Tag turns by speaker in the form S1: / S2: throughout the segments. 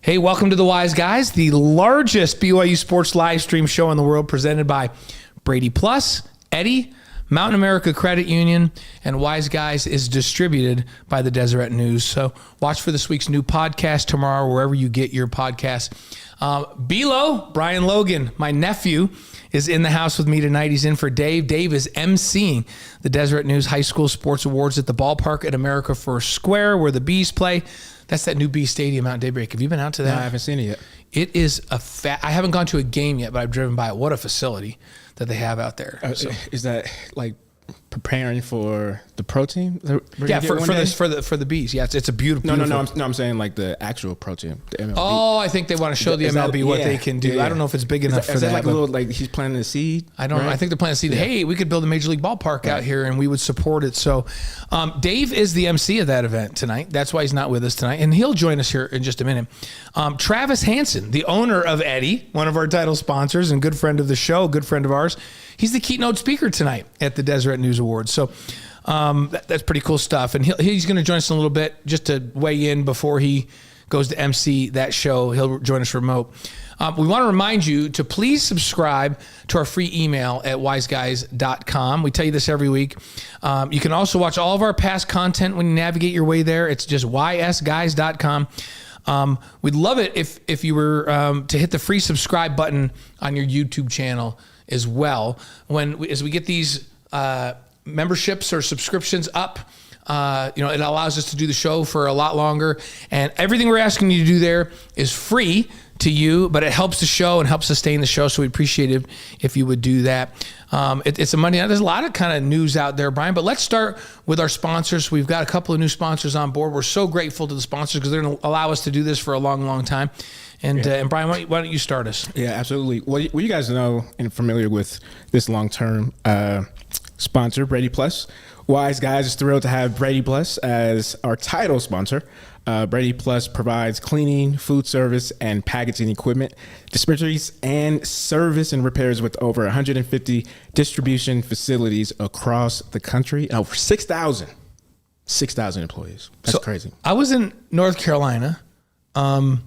S1: Hey, welcome to The Wise Guys, the largest BYU sports live stream show in the world, presented by Brady Plus, Eddie, Mountain America Credit Union, and Wise Guys is distributed by the Deseret News. So watch for this week's new podcast tomorrow, wherever you get your podcasts. Bilo, Brian Logan, my nephew, is in the house with me tonight. He's in for Dave. Dave is emceeing the Deseret News High School Sports Awards at the ballpark at America First Square, where the Bees play. That's that new Bee Stadium out in Daybreak. Have you been out to that?
S2: No, I haven't seen it yet.
S1: It is I haven't gone to a game yet, but I've driven by it. What a facility that they have out there.
S2: So. Is that like preparing for the pro team?
S1: Yeah, for the Bees. Yeah, it's a beautiful.
S2: No. I'm saying like the actual pro team, the MLB.
S1: Oh, I think they want to show the MLB what they can do. Yeah. I don't know if it's big enough for that.
S2: Is that like a little, like he's planting a seed?
S1: I don't know. I think they're planting a seed. Yeah. Hey, we could build a major league ballpark out here, and we would support it. So, Dave is the MC of that event tonight. That's why he's not with us tonight, and he'll join us here in just a minute. Travis Hansen, the owner of Eddie, one of our title sponsors and good friend of the show, good friend of ours. He's the keynote speaker tonight at the Deseret News Awards. So that's pretty cool stuff. And he's going to join us in a little bit just to weigh in before he goes to MC that show. He'll join us remote. We want to remind you to please subscribe to our free email at wiseguys.com. We tell you this every week. You can also watch all of our past content when you navigate your way there. It's just ysguys.com. We'd love it if you were to hit the free subscribe button on your YouTube channel as well. As we get these memberships or subscriptions up, it allows us to do the show for a lot longer. And everything we're asking you to do there is free to you, but it helps the show and helps sustain the show. So we appreciate it if you would do that. It's a Monday night. There's a lot of kind of news out there, Brian, but let's start with our sponsors. We've got a couple of new sponsors on board. We're so grateful to the sponsors because they're going to allow us to do this for a long, long time. And Brian, why don't you start us?
S2: Yeah, absolutely. Well, you guys know and familiar with this long-term sponsor, Brady Plus. Wise Guys is thrilled to have Brady Plus as our title sponsor. Brady Plus provides cleaning, food service, and packaging equipment, dispensaries, and service and repairs with over 150 distribution facilities across the country. Over 6,000 employees. That's crazy.
S1: I was in North Carolina a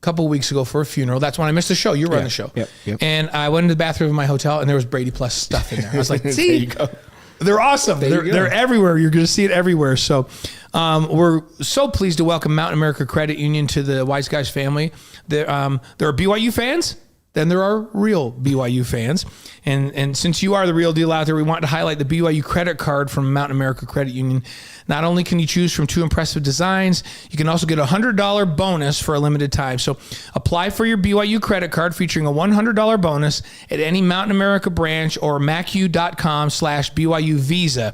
S1: couple of weeks ago for a funeral. That's when I missed the show. You were on the show.
S2: Yep.
S1: And I went into the bathroom of my hotel, and there was Brady Plus stuff in there. I was like, see,
S2: there you go.
S1: They're awesome. They're everywhere. You're going to see it everywhere. So we're so pleased to welcome Mountain America Credit Union to the Wise Guys family. There are BYU fans. Then there are real BYU fans. And since you are the real deal out there, we want to highlight the BYU credit card from Mountain America Credit Union. Not only can you choose from 2 impressive designs, you can also get a $100 bonus for a limited time. So apply for your BYU credit card featuring a $100 bonus at any Mountain America branch or macu.com/BYU Visa.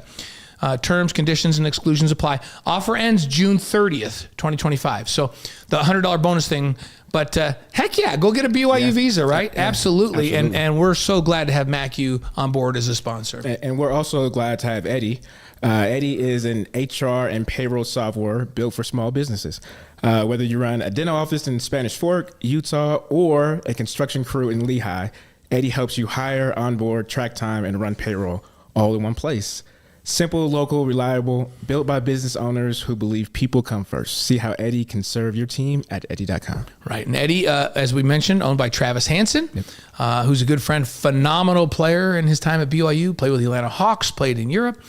S1: Terms, conditions, and exclusions apply. Offer ends June 30th, 2025. So the $100 bonus thing, but heck yeah, go get a BYU Visa, right? Yeah, absolutely. And we're so glad to have MACU on board as a sponsor.
S2: And we're also glad to have Eddie. Eddie is an HR and payroll software built for small businesses. Whether you run a dental office in Spanish Fork, Utah, or a construction crew in Lehigh, Eddie helps you hire, onboard, track time, and run payroll all in one place. Simple, local, reliable, built by business owners who believe people come first. See how Eddie can serve your team at Eddie.com.
S1: Right. And Eddie, as we mentioned, owned by Travis Hansen, who's a good friend, phenomenal player in his time at BYU, played with the Atlanta Hawks, played in Europe.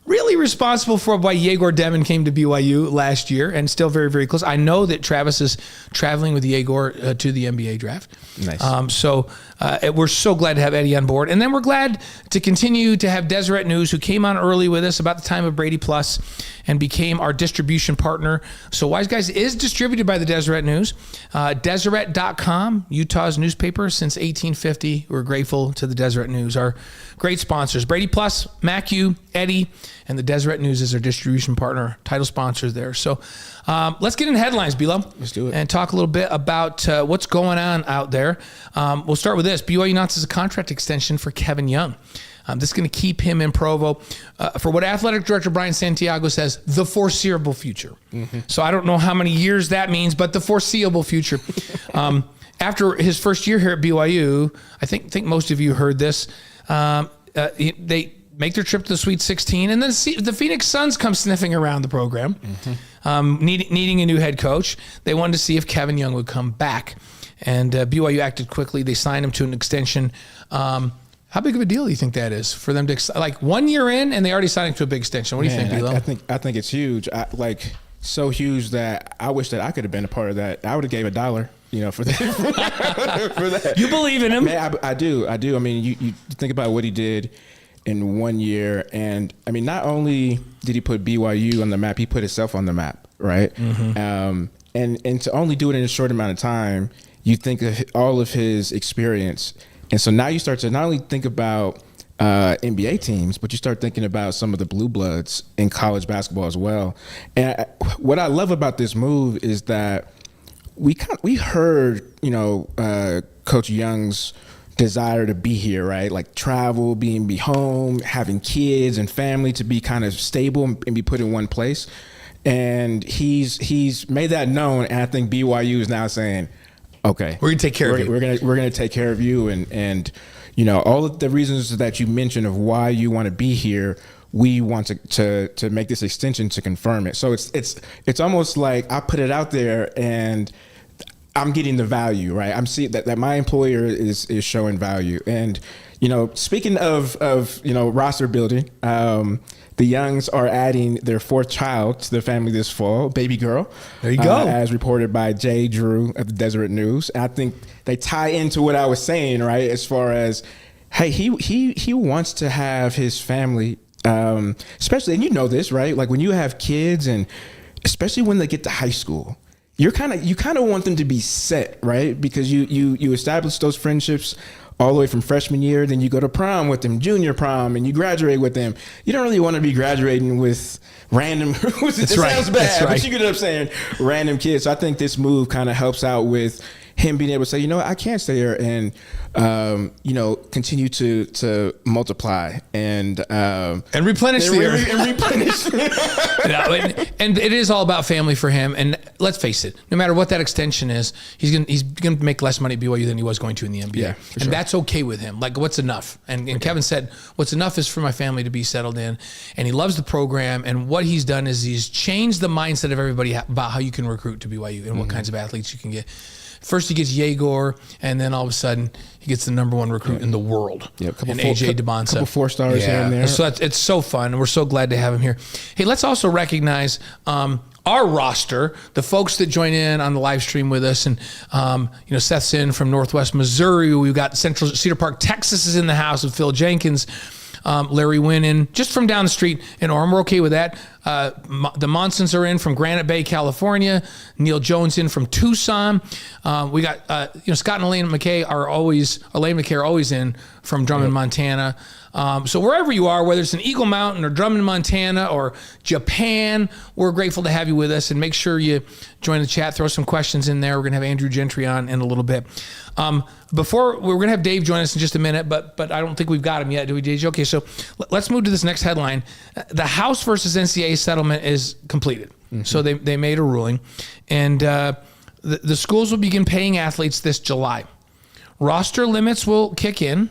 S1: Really responsible for why Yegor Devin came to BYU last year and still very, very close. I know that Travis is traveling with Yegor to the NBA draft.
S2: Nice.
S1: So we're so glad to have Eddie on board. And then we're glad to continue to have Deseret News, who came on early with us about the time of Brady Plus and became our distribution partner. So Wise Guys is distributed by the Deseret News. Deseret.com, Utah's newspaper since 1850. We're grateful to the Deseret News, our great sponsors. Brady Plus, MACU, Eddie, and the Deseret News is our distribution partner, title sponsors there. So let's get into headlines, Bilo.
S2: Let's do it.
S1: And talk a little bit about what's going on out there. We'll start with this. BYU announces a contract extension for Kevin Young. This is going to keep him in Provo for what athletic director Brian Santiago says, the foreseeable future. Mm-hmm. So I don't know how many years that means, but the foreseeable future. After his first year here at BYU, I think most of you heard this, they make their trip to the Sweet 16, and then the Phoenix Suns come sniffing around the program. Mm-hmm. needing a new head coach. They wanted to see if Kevin Young would come back. And BYU acted quickly. They signed him to an extension. How big of a deal do you think that is for them to, like, 1 year in and they already signed him to a big extension? What do you think, D'Lo?
S2: I think it's huge. So huge that I wish that I could have been a part of that. I would have gave $1, for that. For that.
S1: You believe in him?
S2: Man, I do. I mean, you think about what he did in 1 year, and I mean, not only did he put BYU on the map, he put himself on the map, right? Mm-hmm. And to only do it in a short amount of time, you think of all of his experience, and so now you start to not only think about NBA teams, but you start thinking about some of the blue bloods in college basketball as well. And what I love about this move is that we heard, Coach Young's desire to be here, right? Like travel, be home, having kids and family, to be kind of stable and be put in one place. And he's made that known. And I think BYU is now saying, okay,
S1: we're gonna take care of you.
S2: We're gonna take care of you, and all of the reasons that you mentioned of why you want to be here, we want to make this extension to confirm it. So it's almost like I put it out there and I'm getting the value, right? I'm seeing that my employer is showing value. And speaking of roster building, the Youngs are adding their 4th child to the family this fall, baby girl.
S1: There you go.
S2: As reported by Jay Drew of the Deseret News. And I think they tie into what I was saying, right? As far as, hey, he wants to have his family, especially, and this, right? Like when you have kids, and especially when they get to high school, you kind of want them to be set, right? Because you establish those friendships all the way from freshman year, then you go to prom with them, junior prom, and you graduate with them. You don't really want to be graduating with random, sounds bad, but you get up saying random kids. So I think this move kind of helps out with him being able to say, I can't stay here and, continue to multiply and
S1: replenish the earth.
S2: And replenish.
S1: And it is all about family for him. And let's face it, no matter what that extension is, he's gonna make less money at BYU than he was going to in the NBA.
S2: Yeah,
S1: and that's okay with him. Like, what's enough? And Kevin said, what's enough is for my family to be settled in. And he loves the program. And what he's done is he's changed the mindset of everybody about how you can recruit to BYU and what kinds of athletes you can get. First he gets Yegor, and then all of a sudden he gets the #1 recruit in the world, and AJ DeBonsa.
S2: Couple 4 stars here and there.
S1: So it's so fun. We're so glad to have him here. Hey, let's also recognize our roster, the folks that join in on the live stream with us. And Seth's in from Northwest Missouri. We've got Central Cedar Park, Texas is in the house with Phil Jenkins. Larry Wynn in just from down the street in Orem. We're okay with that. The Monsons are in from Granite Bay, California. Neil Jones in from Tucson. We got Scott and Elaine McKay are always in from Drummond, Montana. So wherever you are, whether it's in Eagle Mountain or Drummond, Montana or Japan, we're grateful to have you with us. And make sure you join the chat. Throw some questions in there. We're going to have Andrew Gentry on in a little bit. We're going to have Dave join us in just a minute, but I don't think we've got him yet, do we, Dave? Okay, so let's move to this next headline. The House versus NCAA settlement is completed. Mm-hmm. So they made a ruling, and the schools will begin paying athletes this July. Roster limits will kick in.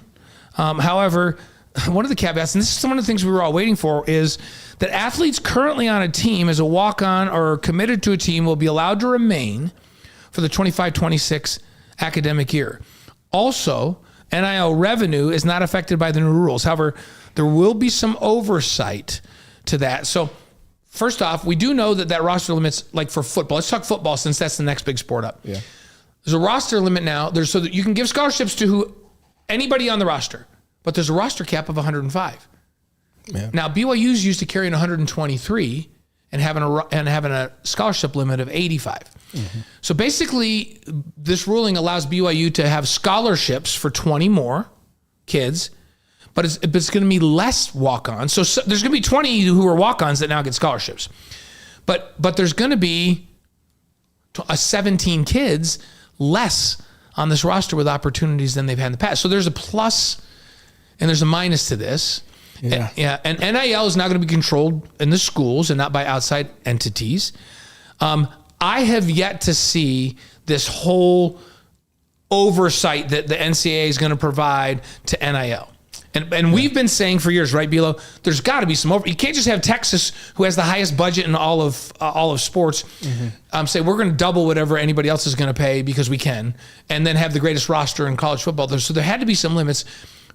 S1: However, one of the caveats, and this is one of the things we were all waiting for, is that athletes currently on a team as a walk-on or committed to a team will be allowed to remain for the 25-26 academic year. Also, NIL revenue is not affected by the new rules. However, there will be some oversight to that. So first off, we do know that roster limits, like for football, let's talk football since that's the next big sport up. Yeah. There's a roster limit now. So that you can give scholarships to anybody on the roster, but there's a roster cap of 105. Yeah. Now BYU's used to carrying 123 and having a scholarship limit of 85. Mm-hmm. So basically, this ruling allows BYU to have scholarships for 20 more kids, but it's going to be less walk-ons. So there's going to be 20 who are walk-ons that now get scholarships, but there's going to be 17 kids less on this roster with opportunities than they've had in the past. So there's a plus and there's a minus to this. Yeah. And NIL is now going to be controlled in the schools and not by outside entities. I have yet to see this whole oversight that the NCAA is going to provide to NIL. And we've been saying for years, right, Bilo, there's got to be some over. You can't just have Texas, who has the highest budget in all of sports, say we're going to double whatever anybody else is going to pay because we can, and then have the greatest roster in college football. So there had to be some limits.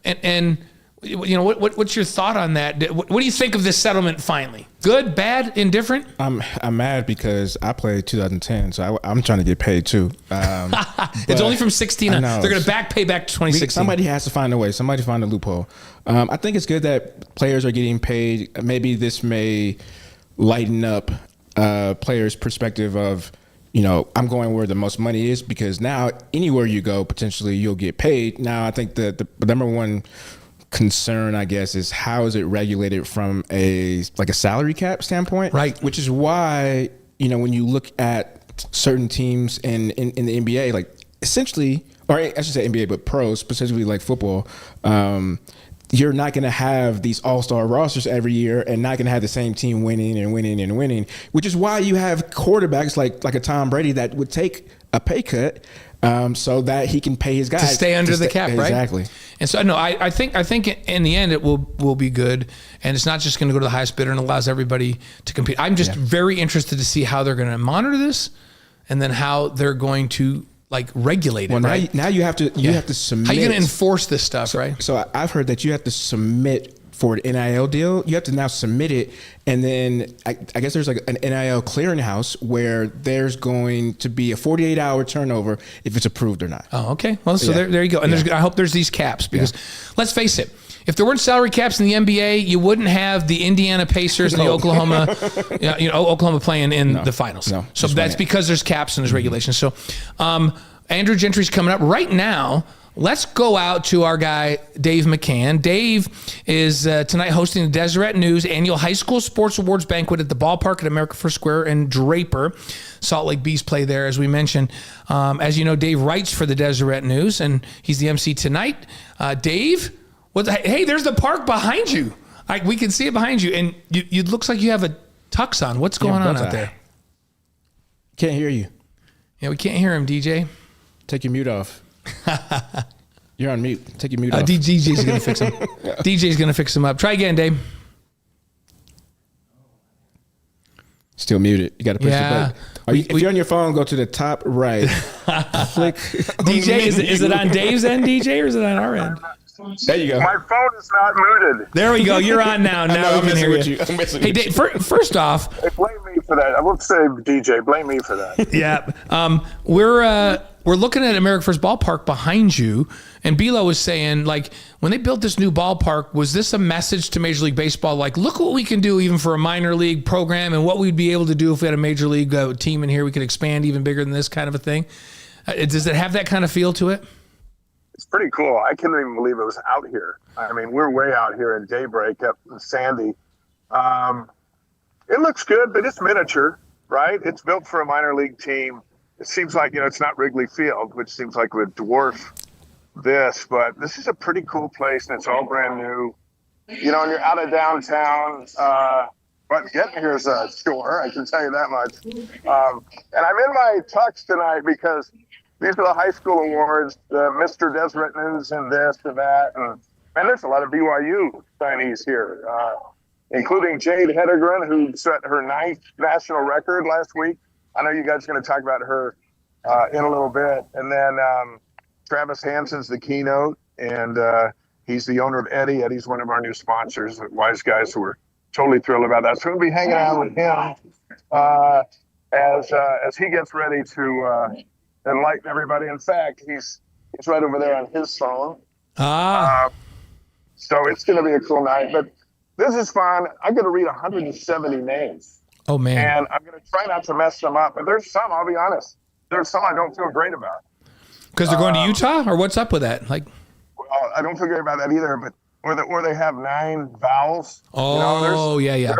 S1: And you know, what's your thought on that? What do you think of this settlement finally? Good, bad, indifferent?
S2: I'm mad because I played 2010, so I'm trying to get paid too.
S1: It's only from 16 on. They're going to pay back to 2016.
S2: Somebody has to find a way. Somebody find a loophole. I think it's good that players are getting paid. Maybe this may lighten up players' perspective of, you know, I'm going where the most money is, because now anywhere you go, potentially you'll get paid. Now, I think the number one concern, I guess, is how is it regulated from a salary cap standpoint,
S1: right?
S2: Which is why, you know, when you look at certain teams in the NBA, like essentially, or I should say NBA, but pros, specifically like football, you're not going to have these all-star rosters every year and not going to have the same team winning and winning and winning, which is why you have quarterbacks like a Tom Brady that would take a pay cut so that he can pay his guys.
S1: To stay under the cap, right?
S2: Exactly.
S1: And so, no, I think in the end it will be good, and it's not just going to go to the highest bidder and allows everybody to compete. I'm just very interested to see how they're going to monitor this, and then how they're going to regulate it. Well,
S2: now you have to submit.
S1: How are you going to enforce this stuff, right?
S2: So I've heard that you have to submit for an NIL deal. You have to now submit it, and then I guess there's an NIL clearinghouse where there's going to be a 48-hour turnover if it's approved or not.
S1: Oh, okay. Well, so there you go. And I hope there's these caps, because let's face it, if there weren't salary caps in the NBA, you wouldn't have the Indiana Pacers and the Oklahoma, Oklahoma playing in the finals. No, so that's because there's caps and there's regulations. So Andrew Gentry's coming up right now. Let's go out to our guy, Dave McCann. Dave is tonight hosting the Deseret News annual high school sports awards banquet at the ballpark at America First Square in Draper. Salt Lake Bees play there, as we mentioned. As you know, Dave writes for the Deseret News, and he's the MC tonight. Dave, hey, there's the park behind you. We can see it behind you, and it looks like you have a tux on. What's going on out there?
S2: Can't hear you.
S1: Yeah, we can't hear him, DJ.
S2: Take your mute off. You're on mute. Take your mute off.
S1: DJ's going to fix him. DJ's going to fix him up. Try again, Dave.
S2: Still muted. You got to push the button. If you're on your phone, go to the top right. Click.
S1: DJ, is it on Dave's end, DJ, or is it on our end?
S2: There you go.
S3: My phone is not muted.
S1: There we go. You're on now. Now we can hear you. Hey, Dave, first off.
S3: Hey, blame me for that. I won't say DJ. Blame me for that.
S1: Yeah. We're looking at America First Ballpark behind you, and Bilo was saying, when they built this new ballpark, was this a message to Major League Baseball? Look what we can do even for a minor league program, and what we'd be able to do if we had a major league team in here. We could expand even bigger than this kind of a thing. Does it have that kind of feel to it?
S3: It's pretty cool. I couldn't even believe it was out here. I mean, we're way out here in Daybreak up in Sandy. It looks good, but it's miniature, right? It's built for a minor league team. It seems like, it's not Wrigley Field, which seems like it would dwarf this, but this is a pretty cool place, and it's all brand new. And you're out of downtown, but getting here is a chore, I can tell you that much. And I'm in my tux tonight because these are the high school awards, Mr. Deseret News and this and that. And there's a lot of BYU signees here, including Jade Hedegren, who set her 9th national record last week. I know you guys are going to talk about her in a little bit. And then Travis Hansen's the keynote, and he's the owner of Eddie. Eddie's one of our new sponsors at Wise Guys, so we're totally thrilled about that. So we'll be hanging out with him as he gets ready to enlighten everybody. In fact, he's right over there on his phone. So it's going to be a cool night. But this is fun. I'm going to read 170 names.
S1: Oh, man.
S3: And I'm going to try not to mess them up. But there's some, I'll be honest, there's some I don't feel great about.
S1: Because they're going to Utah? Or what's up with that?
S3: Well, I don't feel great about that either. But or they have 9 vowels.
S1: Oh, yeah.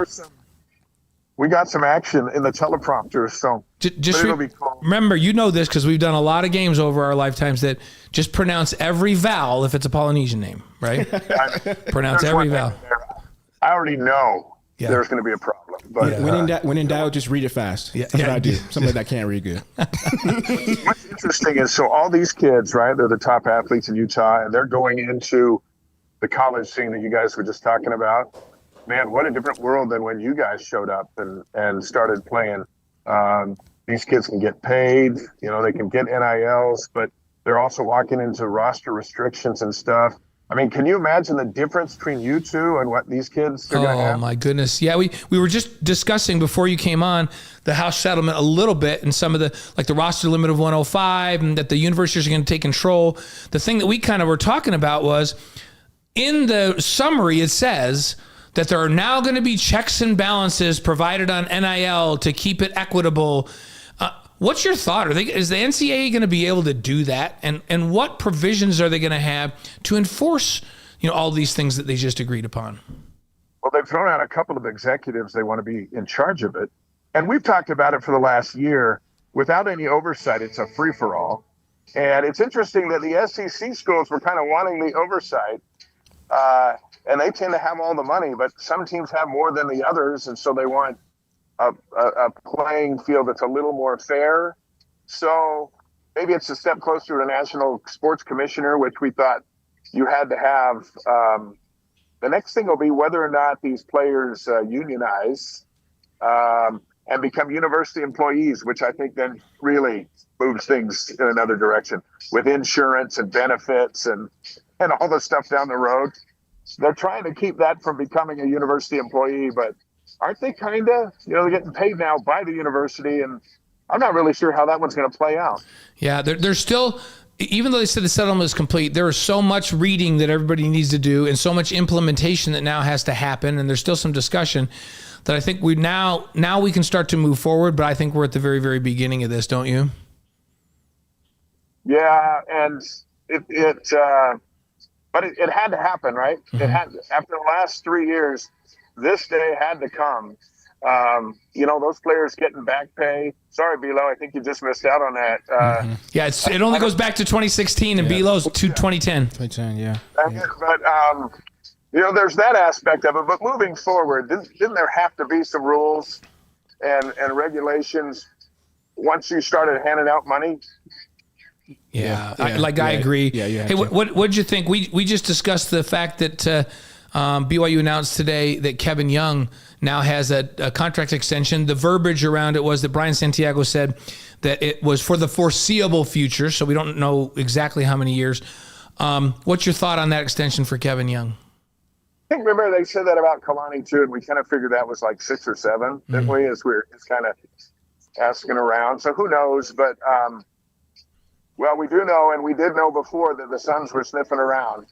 S3: We got some action in the teleprompter, so it'll be cool.
S1: Remember, this because we've done a lot of games over our lifetimes that just pronounce every vowel if it's a Polynesian name, right? Pronounce every vowel.
S3: I already know there's going to be a problem. But
S2: when in doubt, just read it fast. That's what I do. Somebody that can't read good.
S3: What's interesting is, so all these kids, right, they're the top athletes in Utah, and they're going into the college scene that you guys were just talking about. Man, what a different world than when you guys showed up and started playing. These kids can get paid, they can get NILs, but they're also walking into roster restrictions and stuff. I mean, can you imagine the difference between you two and what these kids are going to have?
S1: Oh, my goodness. Yeah, we were just discussing before you came on the House settlement a little bit and some of the roster limit of 105 and that the universities are going to take control. The thing that we kind of were talking about was in the summary, it says that there are now going to be checks and balances provided on NIL to keep it equitable. What's your thought? Is the NCAA going to be able to do that? And what provisions are they going to have to enforce, all these things that they just agreed upon?
S3: Well, they've thrown out a couple of executives. They want to be in charge of it. And we've talked about it for the last year. Without any oversight, it's a free-for-all. And it's interesting that the SEC schools were kind of wanting the oversight. And they tend to have all the money, but some teams have more than the others. And so they want a playing field that's a little more fair. So maybe it's a step closer to a national sports commissioner, which we thought you had to have. The next thing will be whether or not these players unionize and become university employees, which I think then really moves things in another direction with insurance and benefits and all the stuff down the road. They're trying to keep that from becoming a university employee, but aren't they kind of, they're getting paid now by the university, and I'm not really sure how that one's going to play out.
S1: Yeah, there's still, even though they said the settlement is complete, there is so much reading that everybody needs to do and so much implementation that now has to happen, and there's still some discussion that I think we now we can start to move forward, but I think we're at the very, very beginning of this, don't you?
S3: Yeah, and it had to happen, right? Mm-hmm. It had, after the last 3 years, this day had to come. Those players getting back pay. Sorry, Bilo, I think you just missed out on that.
S1: Yeah, it only goes back to 2016, and Bilo's to 2010.
S2: 2010, yeah.
S3: But, there's that aspect of it. But moving forward, didn't there have to be some rules and regulations once you started handing out money?
S1: Yeah, I agree.
S2: Yeah,
S1: hey, what did you think? We just discussed the fact that BYU announced today that Kevin Young now has a contract extension. The verbiage around it was that Brian Santiago said that it was for the foreseeable future, so we don't know exactly how many years. What's your thought on that extension for Kevin Young?
S3: I think, remember, they said that about Kalani too, and we kind of figured that was like 6 or 7, didn't we, as we're just kind of asking around. So who knows, but well, we do know, and we did know before, that the Suns were sniffing around.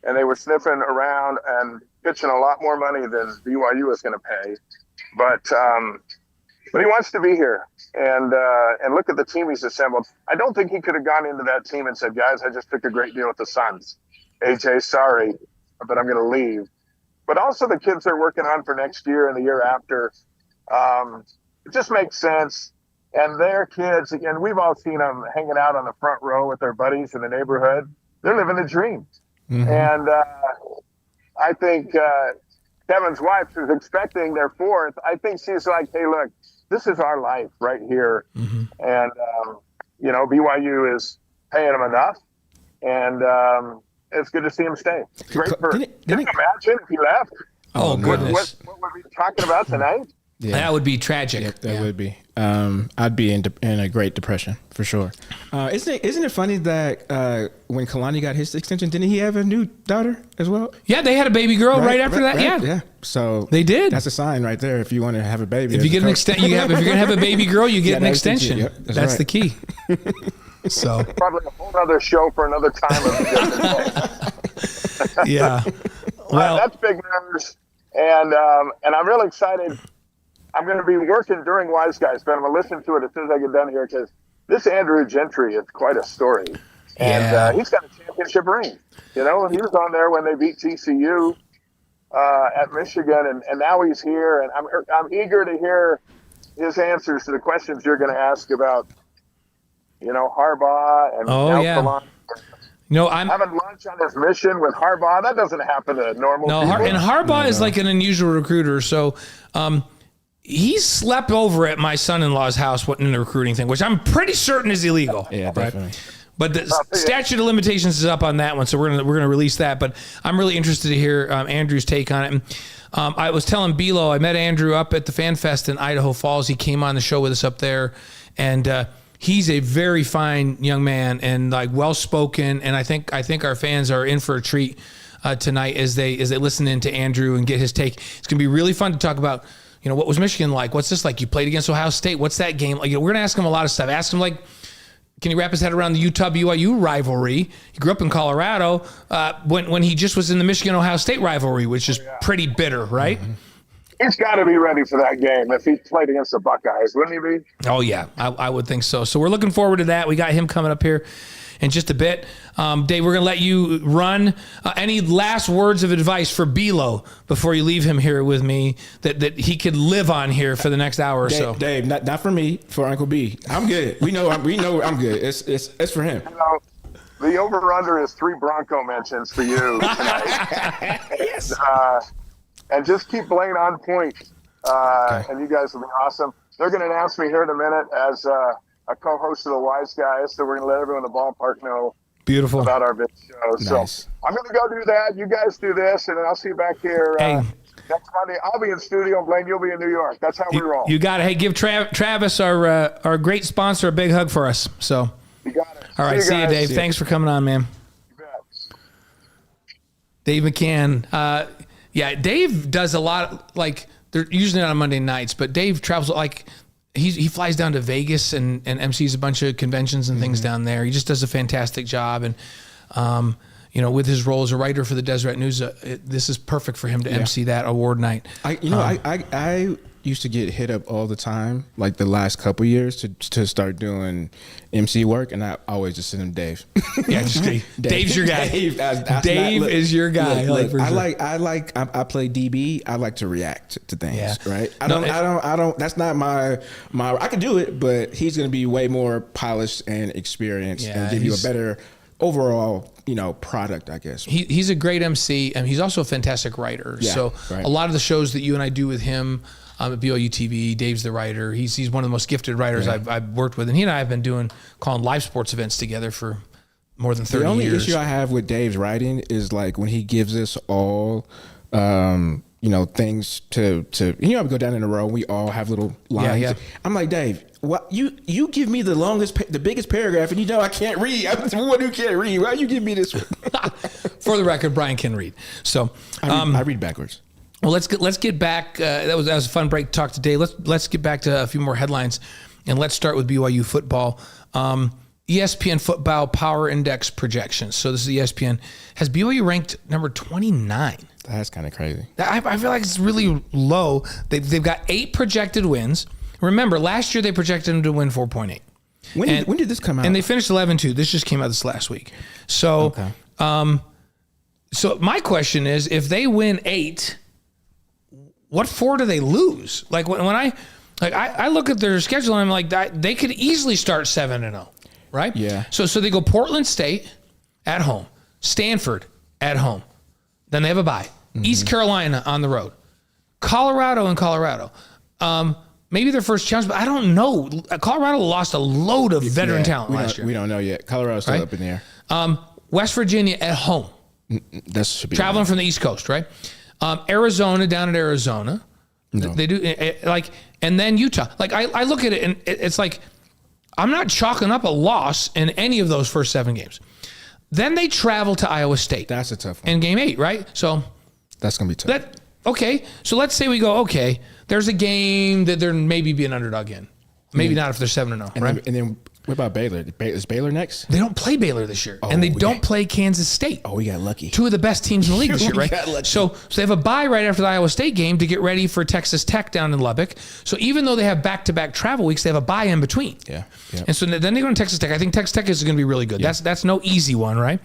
S3: And they were sniffing around and pitching a lot more money than BYU was going to pay. But he wants to be here and look at the team he's assembled. I don't think he could have gone into that team and said, guys, I just took a great deal with the Suns. AJ, sorry, but I'm going to leave. But also the kids they're working on for next year and the year after. It just makes sense. And their kids, again, we've all seen them hanging out on the front row with their buddies in the neighborhood. They're living the dream. Mm-hmm. And I think Kevin's wife is expecting their 4th. I think she's like, hey, look, this is our life right here. Mm-hmm. And, BYU is paying him enough. And it's good to see him stay. Great for Can you imagine if he left?
S1: Oh, goodness.
S3: What were we talking about tonight?
S1: Yeah. That would be tragic.
S2: Yeah, that would be. I'd be in a great depression for sure. Isn't it funny that when Kalani got his extension, didn't he have a new daughter as well?
S1: Yeah, they had a baby girl right after that.
S2: Right,
S1: yeah.
S2: So
S1: they did.
S2: That's a sign right there. If you want to have a baby,
S1: if you get an extension, if you're gonna have a baby girl, you get an extension.
S2: Yep,
S1: that's the key. So
S3: probably a whole other show for another time.
S1: Yeah. Well,
S3: that's big numbers, and I'm really excited. I'm going to be working during Wise Guys, but I'm going to listen to it as soon as I get done here, because this Andrew Gentry is quite a story. And he's got a championship ring. He was on there when they beat TCU at Michigan, and now he's here. And I'm eager to hear his answers to the questions you're going to ask about, Harbaugh and Kalani.
S1: I'm
S3: having lunch on his mission with Harbaugh. That doesn't happen to normal people.
S1: And Harbaugh is like an unusual recruiter. So he slept over at my son-in-law's house in the recruiting thing, which I'm pretty certain is illegal.
S2: Yeah, definitely.
S1: But the statute of limitations is up on that one, so we're gonna release that. But I'm really interested to hear Andrew's take on it. And, I was telling Bilo, I met Andrew up at the Fan Fest in Idaho Falls. He came on the show with us up there, and he's a very fine young man and like well spoken. And I think our fans are in for a treat tonight as they listen in to Andrew and get his take. It's gonna be really fun to talk about. What was Michigan like? What's this like? You played against Ohio State. What's that game like? We're gonna ask him a lot of stuff. Ask him like, can he wrap his head around the Utah BYU rivalry? He grew up in Colorado when he just was in the Michigan Ohio State rivalry, which is pretty bitter, right?
S3: Mm-hmm. He's got to be ready for that game if he played against the Buckeyes, wouldn't he be?
S1: Oh yeah, I would think so. So we're looking forward to that. We got him coming up here in just a bit. Dave, we're gonna let you run. Any last words of advice for Bilo before you leave him here with me that he could live on here for the next hour or so?
S2: Dave, not for me, for Uncle B. I'm good. We know I'm good. It's for him.
S3: The over/under is 3 Bronco mentions for you tonight.
S1: Yes.
S3: And just keep Blaine on point, and you guys will be awesome. They're going to announce me here in a minute as a co-host of the Wise Guys, so we're going to let everyone in the ballpark know
S1: beautiful
S3: about our big show.
S2: Nice.
S3: So I'm going to go do that. You guys do this, and then I'll see you back here next Monday. I'll be in studio, Blaine. You'll be in New York. That's how we roll.
S1: You got it. Hey, give Travis, our great sponsor, a big hug for us. So.
S3: You got it.
S1: All right, see you, Dave. Thanks for coming on, man.
S3: You bet.
S1: Dave McCann. Yeah, Dave does a lot. Like they're usually not on Monday nights, but Dave travels like he flies down to Vegas and MCs a bunch of conventions and things down there. He just does a fantastic job, and with his role as a writer for the Deseret News, this is perfect for him to MC that award night.
S2: I used to get hit up all the time, like the last couple years, to start doing MC work, and I always just send him Dave.
S1: Yeah, just Dave's your guy. Dave is your guy.
S2: I play DB. I like to react to things, right? I don't. That's not my. I can do it, but he's going to be way more polished and experienced and give you a better overall, product, I guess.
S1: He's a great MC, and he's also a fantastic writer.
S2: Yeah,
S1: so a lot of the shows that you and I do with him at BYU TV, Dave's the writer. He's one of the most gifted writers I've worked with, and he and I have been calling live sports events together for more than 30 years.
S2: The only issue I have with Dave's writing is like when he gives us all, things to we go down in a row. We all have little lines.
S1: Yeah.
S2: I'm like, Dave, what you give me the biggest paragraph, and I can't read. I'm the one who can't read. Why you give me this one?
S1: For the record, Brian can read. So
S2: I read backwards.
S1: Well, let's get back. That was a fun break to talk to Dave. Let's get back to a few more headlines, and let's start with BYU football. ESPN Football Power Index projections. So this is ESPN. Has BYU ranked number 29?
S2: That's kind of crazy.
S1: I feel like it's really low. They've got 8 projected wins. Remember, last year they projected them to win 4.8.
S2: When did this come out?
S1: And they finished 11-2. This just came out this last week. So, so my question is, if they win 8. What 4 do they lose? Like when I look at their schedule and I'm like, they could easily start 7-0, right?
S2: Yeah.
S1: So they go Portland State at home, Stanford at home, then they have a bye. East Carolina on the road, Colorado. Maybe their first challenge, but I don't know. Colorado lost a load of veteran talent last year.
S2: We don't know yet. Colorado's still up in the air.
S1: West Virginia at home.
S2: That should be
S1: traveling from the East Coast, right? Arizona down at Arizona. No. They do and then Utah. Like I look at it and it's like, I'm not chalking up a loss in any of those first 7 games. Then they travel to Iowa State.
S2: That's a tough one.
S1: In game 8, right? So
S2: that's going to be tough.
S1: Okay. So let's say we go, there's a game that there maybe be an underdog in. Maybe not if they're 7-0, right?
S2: And then what about Baylor? Is Baylor next?
S1: They don't play Baylor this year. And they don't play Kansas State.
S2: Oh, we got lucky.
S1: 2 of the best teams in the league this year, right? So they have a bye right after the Iowa State game to get ready for Texas Tech down in Lubbock. So even though they have back-to-back travel weeks, they have a bye in between.
S2: Yeah.
S1: And so then they go to Texas Tech. I think Texas Tech is going to be really good. Yeah. That's no easy one, right?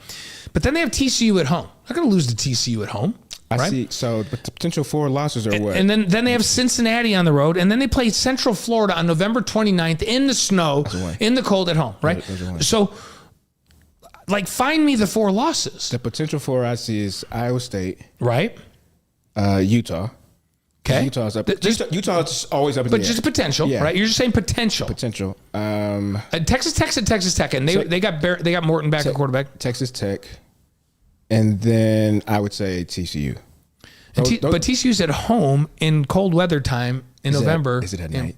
S1: But then they have TCU at home. They're going to lose to TCU at home.
S2: I see. So the potential 4 losses are what?
S1: And then they have Cincinnati on the road, and then they play Central Florida on November 29th in the snow, in the cold at home, right? So, find me the 4 losses.
S2: The potential 4 I see is Iowa State.
S1: Right.
S2: Utah.
S1: Okay.
S2: Utah's up. Utah's always up in
S1: but
S2: the air.
S1: just potential, right? You're just saying potential.
S2: Potential.
S1: Texas Tech, and they got Morton back at quarterback.
S2: Texas Tech, and then I would say TCU.
S1: But TCU's at home in cold weather time in November.
S2: Is it at night?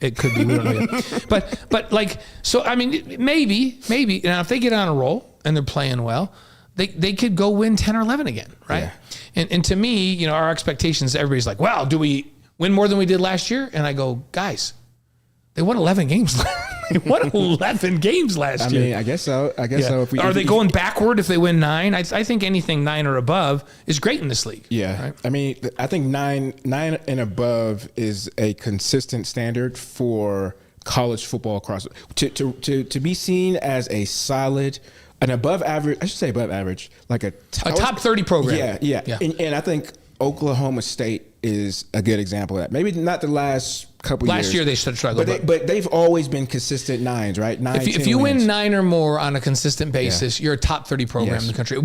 S1: It could be. We don't know yet. But like, so I mean, maybe now if they get on a roll and they're playing well, they could go win 10 or 11 again, right?
S2: Yeah.
S1: And to me, you know, our expectations, everybody's like, well, do we win more than we did last year? And I go, guys, they won 11 games. They won 11 games last year.
S2: I mean, I guess so. So.
S1: Are they going backward if they win 9? I think anything 9 or above is great in this league.
S2: Yeah.
S1: Right?
S2: I mean, I think 9 and above is a consistent standard for college football across to be seen as a solid, an above average. I should say above average, like a
S1: top 30 program.
S2: Yeah. And I think Oklahoma State is a good example of that. Maybe not the last couple years.
S1: Last year they struggled.
S2: But they've always been consistent 9s, right? 9,
S1: if you win 9 or more on a consistent basis, you're a top 30 program in the country.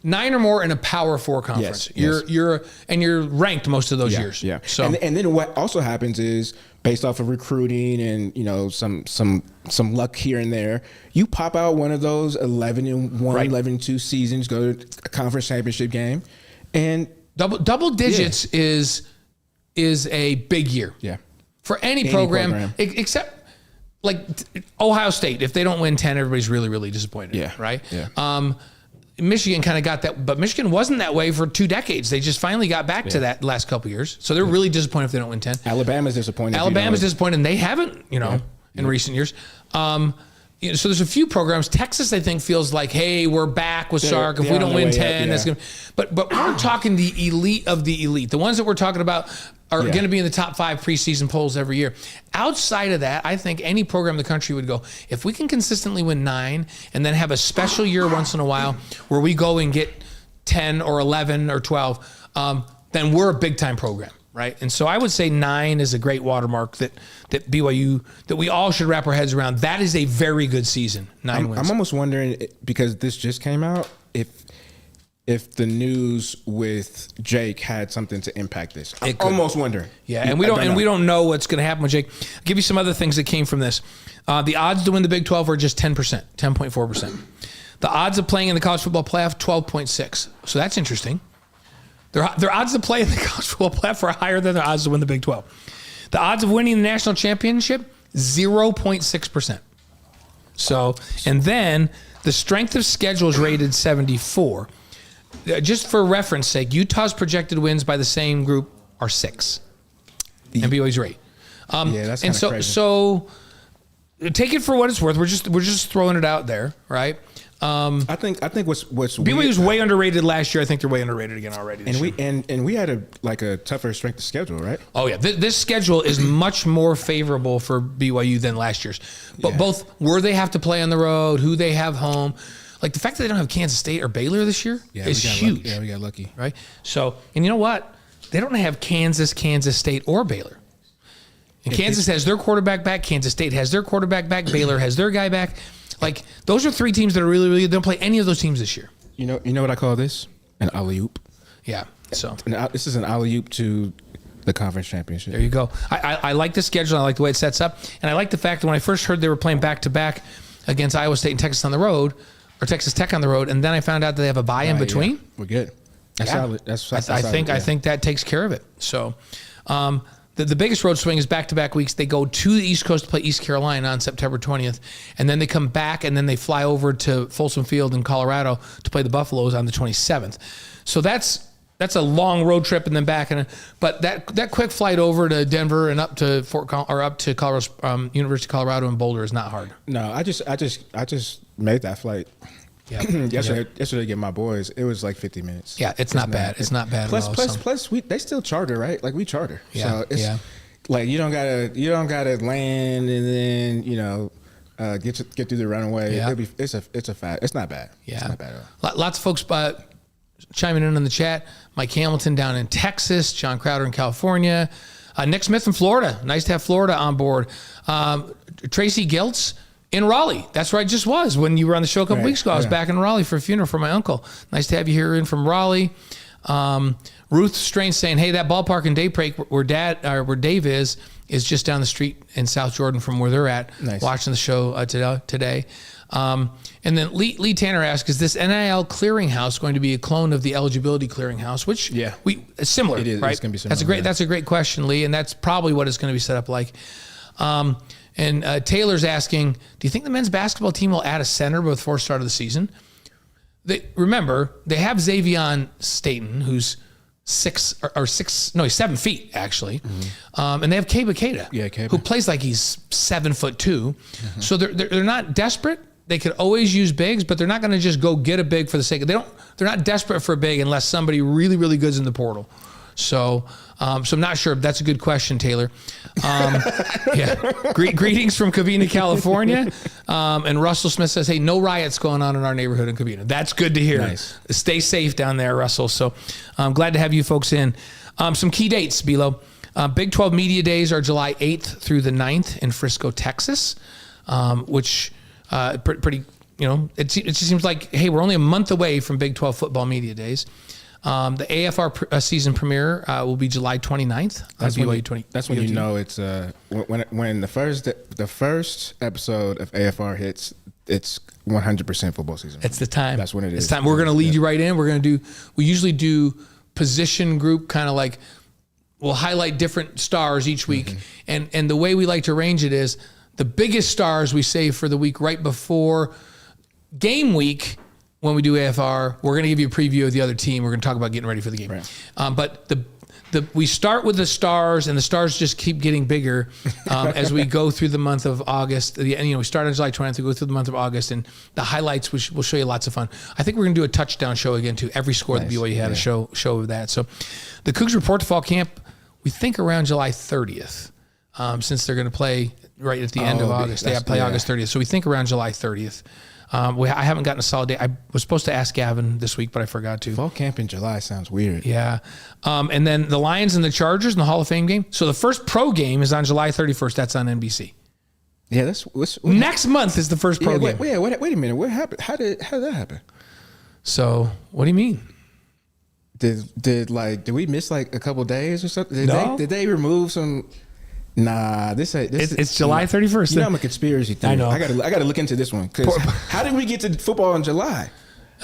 S1: 9 or more in a Power 4 conference. You're ranked most of those years.
S2: Yeah.
S1: So
S2: and then what also happens is based off of recruiting and, you know, some luck here and there, you pop out one of those 11-1, 11-2 seasons, go to a conference championship game, and
S1: double digits is a big year.
S2: Yeah.
S1: For any program. Except like Ohio State. If they don't win 10, everybody's really, really disappointed.
S2: Yeah.
S1: Right?
S2: Yeah.
S1: Michigan kind of got that, but Michigan wasn't that way for 2 decades. They just finally got back to that last couple years. So they're really disappointed if they don't win 10.
S2: Alabama's disappointed.
S1: Alabama's disappointed, and they haven't, in recent years. So there's a few programs. Texas, I think, feels like, hey, we're back with Sark. If we don't win 10, that's gonna. But we're talking the elite of the elite. The ones that we're talking about are going to be in the top 5 preseason polls every year. Outside of that, I think any program in the country would go, if we can consistently win 9 and then have a special year once in a while where we go and get 10 or 11 or 12, then we're a big time program. Right. And so I would say 9 is a great watermark that BYU, that we all should wrap our heads around. That is a very good season. 9 wins.
S2: I'm almost wondering, because this just came out, if the news with Jake had something to impact this. I'm almost wondering.
S1: Yeah, and we don't know what's going to happen with Jake. I'll give you some other things that came from this. The odds to win the Big 12 are just 10%, 10.4%. The odds of playing in the college football playoff, 12.6. So that's interesting. Their odds to play in the college football playoff are higher than their odds to win the Big 12. The odds of winning the national championship, 0.6%. So, and then the strength of schedule is rated 74. Just for reference sake, Utah's projected wins by the same group are 6. And BYU's 8.
S2: That's kind of crazy.
S1: So take it for what it's worth. We're just throwing it out there, right?
S2: I think what's
S1: BYU's way underrated last year. I think they're way underrated again already.
S2: And we had a tougher strength of schedule, right?
S1: Oh yeah, this schedule is much more favorable for BYU than last year's. But both where they have to play on the road, who they have home, like the fact that they don't have Kansas State or Baylor this year is huge.
S2: Yeah, we got lucky,
S1: right? So, and you know what? They don't have Kansas State, or Baylor. And Kansas has their quarterback back. Kansas State has their quarterback back. Baylor has their guy back. Like, those are 3 teams that are really, really, they don't play any of those teams this year.
S2: You know what I call this? An alley-oop.
S1: Yeah. So
S2: this is an alley-oop to the conference championship.
S1: There you go. I like the schedule. I like the way it sets up. And I like the fact that when I first heard they were playing back-to-back against Iowa State and Texas on the road, or Texas Tech on the road, and then I found out that they have a bye in between.
S2: Yeah. We're good. That's solid. That's
S1: I think that takes care of it. So the biggest road swing is back-to-back weeks. They go to the East Coast to play East Carolina on September 20th, and then they come back, and then they fly over to Folsom Field in Colorado to play the Buffaloes on the 27th. So that's a long road trip and then back. But that quick flight over to Denver and up to up to Colorado, University of Colorado in Boulder is not hard.
S2: No, I just made that flight.
S1: Yeah.
S2: yesterday to get my boys, it was like 50 minutes.
S1: Yeah, it's not bad. It's not bad.
S2: Plus, they still charter, right? Like we charter.
S1: Yeah.
S2: So it's like you don't gotta land and then get through the runaway.
S1: Yeah.
S2: It's not bad.
S1: Yeah.
S2: It's not bad at all.
S1: Lots of folks chiming in the chat. Mike Hamilton down in Texas, John Crowder in California, Nick Smith in Florida. Nice to have Florida on board. Tracy Giltz in Raleigh. That's where I just was when you were on the show a couple weeks ago. I was back in Raleigh for a funeral for my uncle. Nice to have you here in from Raleigh. Ruth Strange saying, "Hey, that ballpark in Daybreak where Dave is just down the street in South Jordan from where they're at."
S2: Nice.
S1: Watching the show today. And then Lee Tanner asks, "Is this NIL clearinghouse going to be a clone of the eligibility clearinghouse?" Which similar,
S2: it is.
S1: right?
S2: It's going to be similar.
S1: That's a great question, Lee, and that's probably what it's going to be set up like. And Taylor's asking, "Do you think the men's basketball team will add a center before start of the season?" Remember, they have Xavion Staten, who's 7 feet actually, and they have Keba Keita, who plays like he's 7'2". So they're not desperate. They could always use bigs, but they're not going to just go get a big for the sake of. They're not desperate for a big unless somebody really, really good's in the portal. So I'm not sure. That's a good question, Taylor. Greetings from Covina, California. And Russell Smith says, "Hey, no riots going on in our neighborhood in Covina." That's good to hear.
S2: Nice.
S1: Stay safe down there, Russell. So I'm glad to have you folks in. Some key dates, Bilo. Big 12 Media Days are July 8th through the 9th in Frisco, Texas, which pretty, it just seems like, hey, we're only a month away from Big 12 Football Media Days. The AFR season premiere will be July 29th.
S2: That's when you know it's when the first episode of AFR hits, it's 100% football season.
S1: It's the time.
S2: That's when it is.
S1: It's time. We're going to lead you right in. We usually do position group, kind of like we'll highlight different stars each week. And the way we like to arrange it is the biggest stars we save for the week right before game week. When we do AFR, we're going to give you a preview of the other team. We're going to talk about getting ready for the game.
S2: Right.
S1: But we start with the stars, and the stars just keep getting bigger as we go through the month of August. We start on July 20th, we go through the month of August, and the highlights will show you lots of fun. I think we're going to do a touchdown show again too. Every score that BYU had a show of that. So the Cougs report to fall camp, we think around July 30th, since they're going to play right at the end of August. They play August 30th, so we think around July 30th. I haven't gotten a solid date. I was supposed to ask Gavin this week, but I forgot to.
S2: Fall camp in July sounds weird.
S1: Yeah. And then the Lions and the Chargers in the Hall of Fame game. So the first pro game is on July 31st. That's on NBC.
S2: Yeah,
S1: next month is the first pro game.
S2: Wait a minute. What happened? How did that happen?
S1: So what do you mean?
S2: Did we miss like a couple days or something? Did they remove some? Nah, it's
S1: July 31st.
S2: You know I'm a conspiracy theory.
S1: I know.
S2: I gotta look into this one because how did we get to football in July?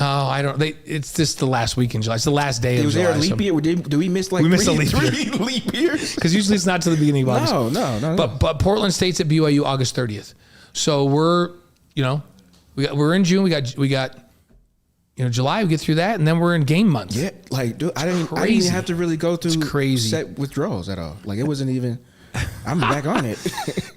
S1: Oh, I don't. It's just the last week in July. It's the last day of July.
S2: Was there a leap year? Do we miss like
S1: we missed
S2: three leap years?
S1: Because usually it's not to the beginning of August.
S2: No.
S1: But Portland State's at BYU August 30th. So we're in June. We got July. We get through that, and then we're in game month.
S2: Yeah, like dude, I didn't even have to really go through set withdrawals at all. Like it wasn't even. I'm back on it.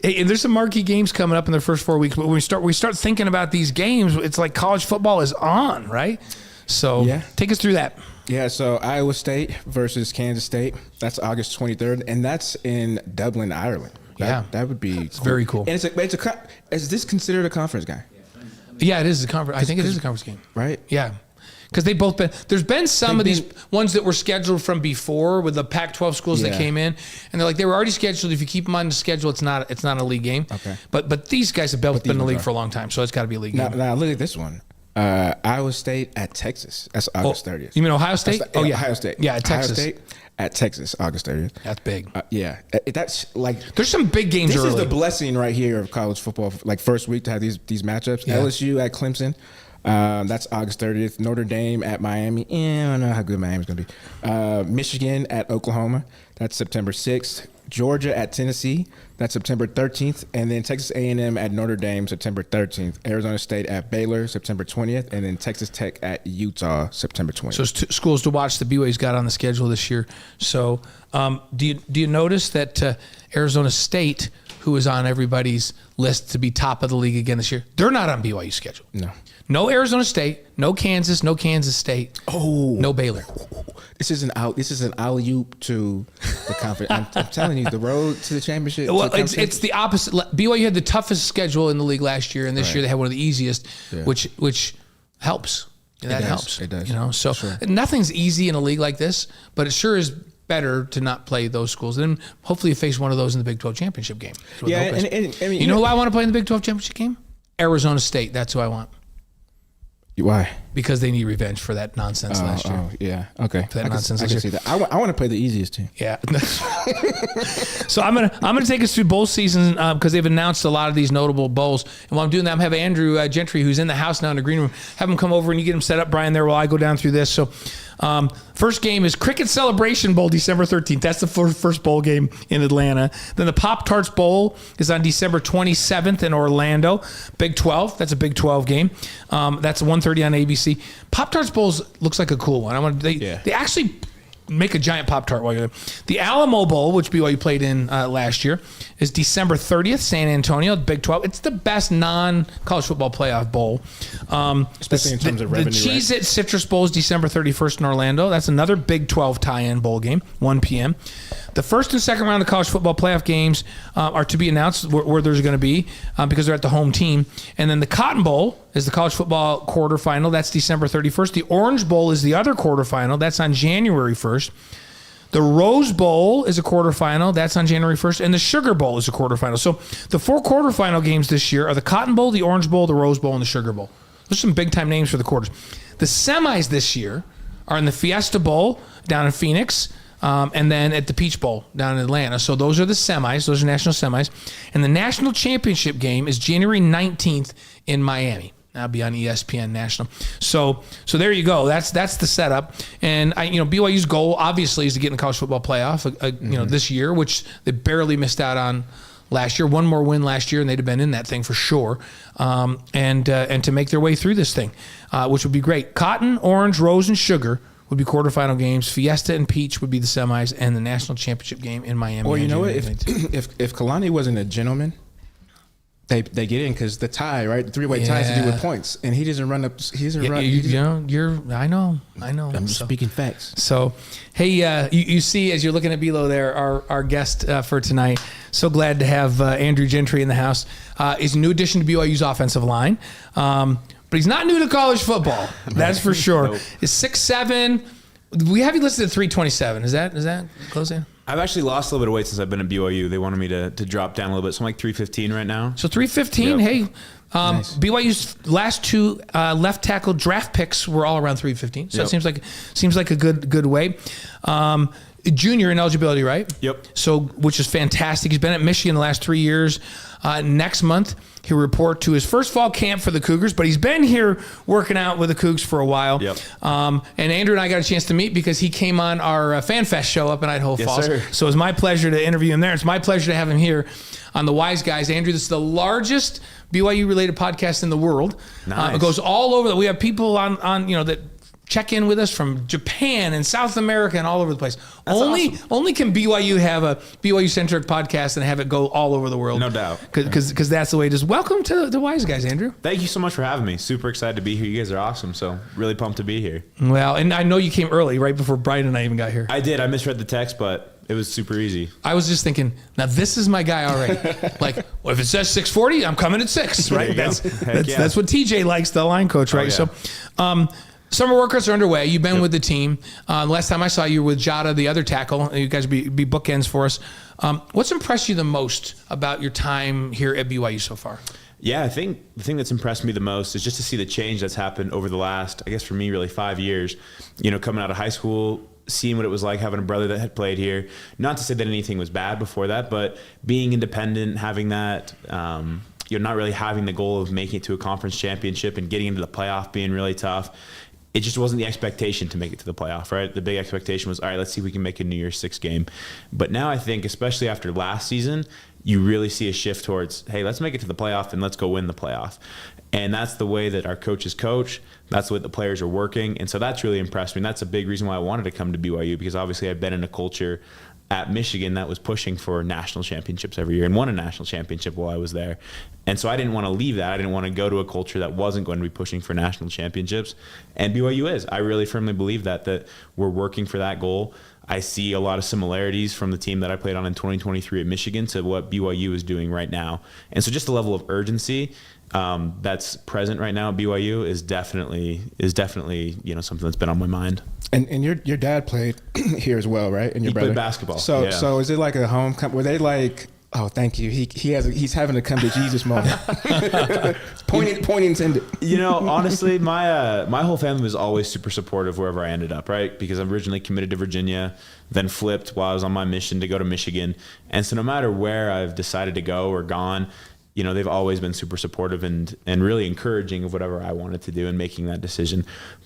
S1: Hey, and there's some marquee games coming up in the first 4 weeks. But when we start thinking about these games, it's like college football is on, right? So take us through that.
S2: Yeah, so Iowa State versus Kansas State. That's August 23rd, and that's in Dublin, Ireland. That would be cool.
S1: Very cool.
S2: And is this considered a conference game?
S1: Yeah, it is a conference. I think it is a conference game.
S2: Right?
S1: Yeah. Because there's been some of these ones that were scheduled from before with the Pac-12 schools that came in, and they're like, they were already scheduled. If you keep them on the schedule, it's not a league game. Okay. But these guys have both been in the league for a long time, so it's got to be a league game.
S2: Now look at this one. Iowa State at Texas. That's August 30th.
S1: You mean Ohio State?
S2: Ohio State.
S1: Yeah, at Texas.
S2: Ohio State at Texas, August 30th.
S1: That's big.
S2: That's like
S1: there's some big games.
S2: This
S1: early.
S2: is the blessing right here of college football. Like first week to have these matchups. Yeah. LSU at Clemson. That's August 30th. Notre Dame at Miami. I don't know how good Miami's going to be. Michigan at Oklahoma. That's September 6th. Georgia at Tennessee. That's September 13th. And then Texas A&M at Notre Dame, September 13th. Arizona State at Baylor, September 20th. And then Texas Tech at Utah, September 20th.
S1: So it's schools to watch that BYU's got on the schedule this year. So do you notice that Arizona State, who is on everybody's list to be top of the league again this year, they're not on BYU's schedule. No Arizona State, no Kansas State. No Baylor.
S2: This is an alley-oop to the conference. I'm telling you, the road to the championship.
S1: Well, it's the opposite. BYU had the toughest schedule in the league last year, and this year they had one of the easiest, which helps. That helps.
S2: It does.
S1: So nothing's easy in a league like this, but it sure is better to not play those schools. And then hopefully you face one of those in the Big 12 championship game.
S2: Yeah, and I mean,
S1: you know who I want to play in the Big 12 championship game? Arizona State. That's who I want.
S2: Why?
S1: Because they need revenge for that nonsense last year.
S2: Oh, yeah. Okay.
S1: For that nonsense
S2: I can see that. I want to play the easiest team.
S1: Yeah. So I'm gonna take us through bowl season because they've announced a lot of these notable bowls. And while I'm doing that, I'm having Andrew Gentry, who's in the house now in the green room, have him come over and you get him set up, Brian, there while I go down through this. So first game is Cricket Celebration Bowl, December 13th. That's the first bowl game in Atlanta. Then the Pop-Tarts Bowl is on December 27th in Orlando. Big 12. That's a Big 12 game. That's 1:30 on ABC. Pop-Tarts Bowls looks like a cool one. They actually make a giant Pop-Tart while you're there. The Alamo Bowl, which BYU played in last year, is December 30th, San Antonio, Big 12. It's the best non-college football playoff bowl.
S2: Especially in terms of revenue.
S1: The Cheez-It Citrus Bowl is December 31st in Orlando. That's another Big 12 tie-in bowl game, 1 p.m. The first and second round of college football playoff games are to be announced where there's going to be because they're at the home team. And then the Cotton Bowl is the college football quarterfinal. That's December 31st. The Orange Bowl is the other quarterfinal. That's on January 1st. The Rose Bowl is a quarterfinal. That's on January 1st. And the Sugar Bowl is a quarterfinal. So the 4 quarterfinal games this year are the Cotton Bowl, the Orange Bowl, the Rose Bowl, and the Sugar Bowl. Those are some big-time names for the quarters. The semis this year are in the Fiesta Bowl down in Phoenix, and then at the Peach Bowl down in Atlanta. So those are the semis. Those are national semis. And the national championship game is January 19th in Miami. That'll be on ESPN National. So there you go. That's the setup. And BYU's goal obviously is to get in the college football playoff. This year, which they barely missed out on last year. One more win last year, and they'd have been in that thing for sure. And to make their way through this thing, which would be great. Cotton, Orange, Rose, and Sugar would be quarterfinal games. Fiesta and Peach would be the semis, and the national championship game in Miami.
S2: Well, you know what? If Kalani wasn't a gentleman, they get in because the tie, right? The three-way tie has to do with points, and he doesn't run up. He doesn't run.
S1: I know.
S2: I'm just speaking facts.
S1: So, hey, you see as you're looking at below there, our guest for tonight. So glad to have Andrew Gentry in the house. He's a new addition to BYU's offensive line, but he's not new to college football. That's for sure. Nope. He's 6'7". We have you listed at 327. Is that close in?
S4: I've actually lost a little bit of weight since I've been at BYU. They wanted me to drop down a little bit. So I'm like 315 right now.
S1: So 315,
S4: yep.
S1: Hey.
S4: Nice.
S1: BYU's last 2 left tackle draft picks were all around 315. So
S4: yep.
S1: It seems like a good way. Junior in eligibility, right?
S4: Yep.
S1: So, which is fantastic. He's been at Michigan the last 3 years. Next month, he'll report to his first fall camp for the Cougars, but he's been here working out with the Cougs for a while.
S4: Yep.
S1: And Andrew and I got a chance to meet because he came on our Fan Fest show up in Idaho Falls.
S4: Sir.
S1: So it was my pleasure to interview him there. It's my pleasure to have him here on the Wise Guys. Andrew, this is the largest BYU-related podcast in the world.
S4: Nice.
S1: It goes all over. We have people on that check in with us from Japan and South America and all over the place. Only can BYU have a BYU-centric podcast and have it go all over the world.
S4: No doubt.
S1: Because that's the way it is. Welcome to the Wise Guys, Andrew.
S4: Thank you so much for having me. Super excited to be here. You guys are awesome. So really pumped to be here.
S1: Well, and I know you came early, right before Brian and I even got here.
S4: I did. I misread the text, but it was super easy.
S1: I was just thinking, now this is my guy already. Well, if it says 6:40, I'm coming at 6, right? That's what TJ likes, the line coach, right?
S4: Oh, yeah.
S1: So, summer workouts are underway. You've been with the team. Last time I saw you with Jada, the other tackle. You guys be bookends for us. What's impressed you the most about your time here at BYU so far?
S4: Yeah, I think the thing that's impressed me the most is just to see the change that's happened over the last, I guess for me, really 5 years. Coming out of high school, seeing what it was like having a brother that had played here. Not to say that anything was bad before that, but being independent, having that, not really having the goal of making it to a conference championship and getting into the playoff being really tough. It just wasn't the expectation to make it to the playoff, right? The big expectation was, all right, let's see if we can make a New Year's 6 game. But now I think, especially after last season, you really see a shift towards, hey, let's make it to the playoff and let's go win the playoff. And that's the way that our coaches coach. That's the way the players are working. And so that's really impressed me. And that's a big reason why I wanted to come to BYU, because obviously I've been in a culture at Michigan that was pushing for national championships every year and won a national championship while I was there. And so I didn't want to leave that. I didn't want to go to a culture that wasn't going to be pushing for national championships. And BYU is. I really firmly believe that we're working for that goal. I see a lot of similarities from the team that I played on in 2023 at Michigan to what BYU is doing right now. And so just the level of urgency that's present right now at BYU is definitely something that's been on my mind.
S2: And your dad played here as well, right? And your brother
S4: played basketball.
S2: So is it like a home? Were they like Oh, thank you. He's having a come to Jesus moment. Point intended.
S4: You know, honestly, my whole family was always super supportive wherever I ended up, right? Because I'm originally committed to Virginia, then flipped while I was on my mission to go to Michigan. And so no matter where I've decided to go or gone, you know, they've always been super supportive and really encouraging of whatever I wanted to do and making that decision.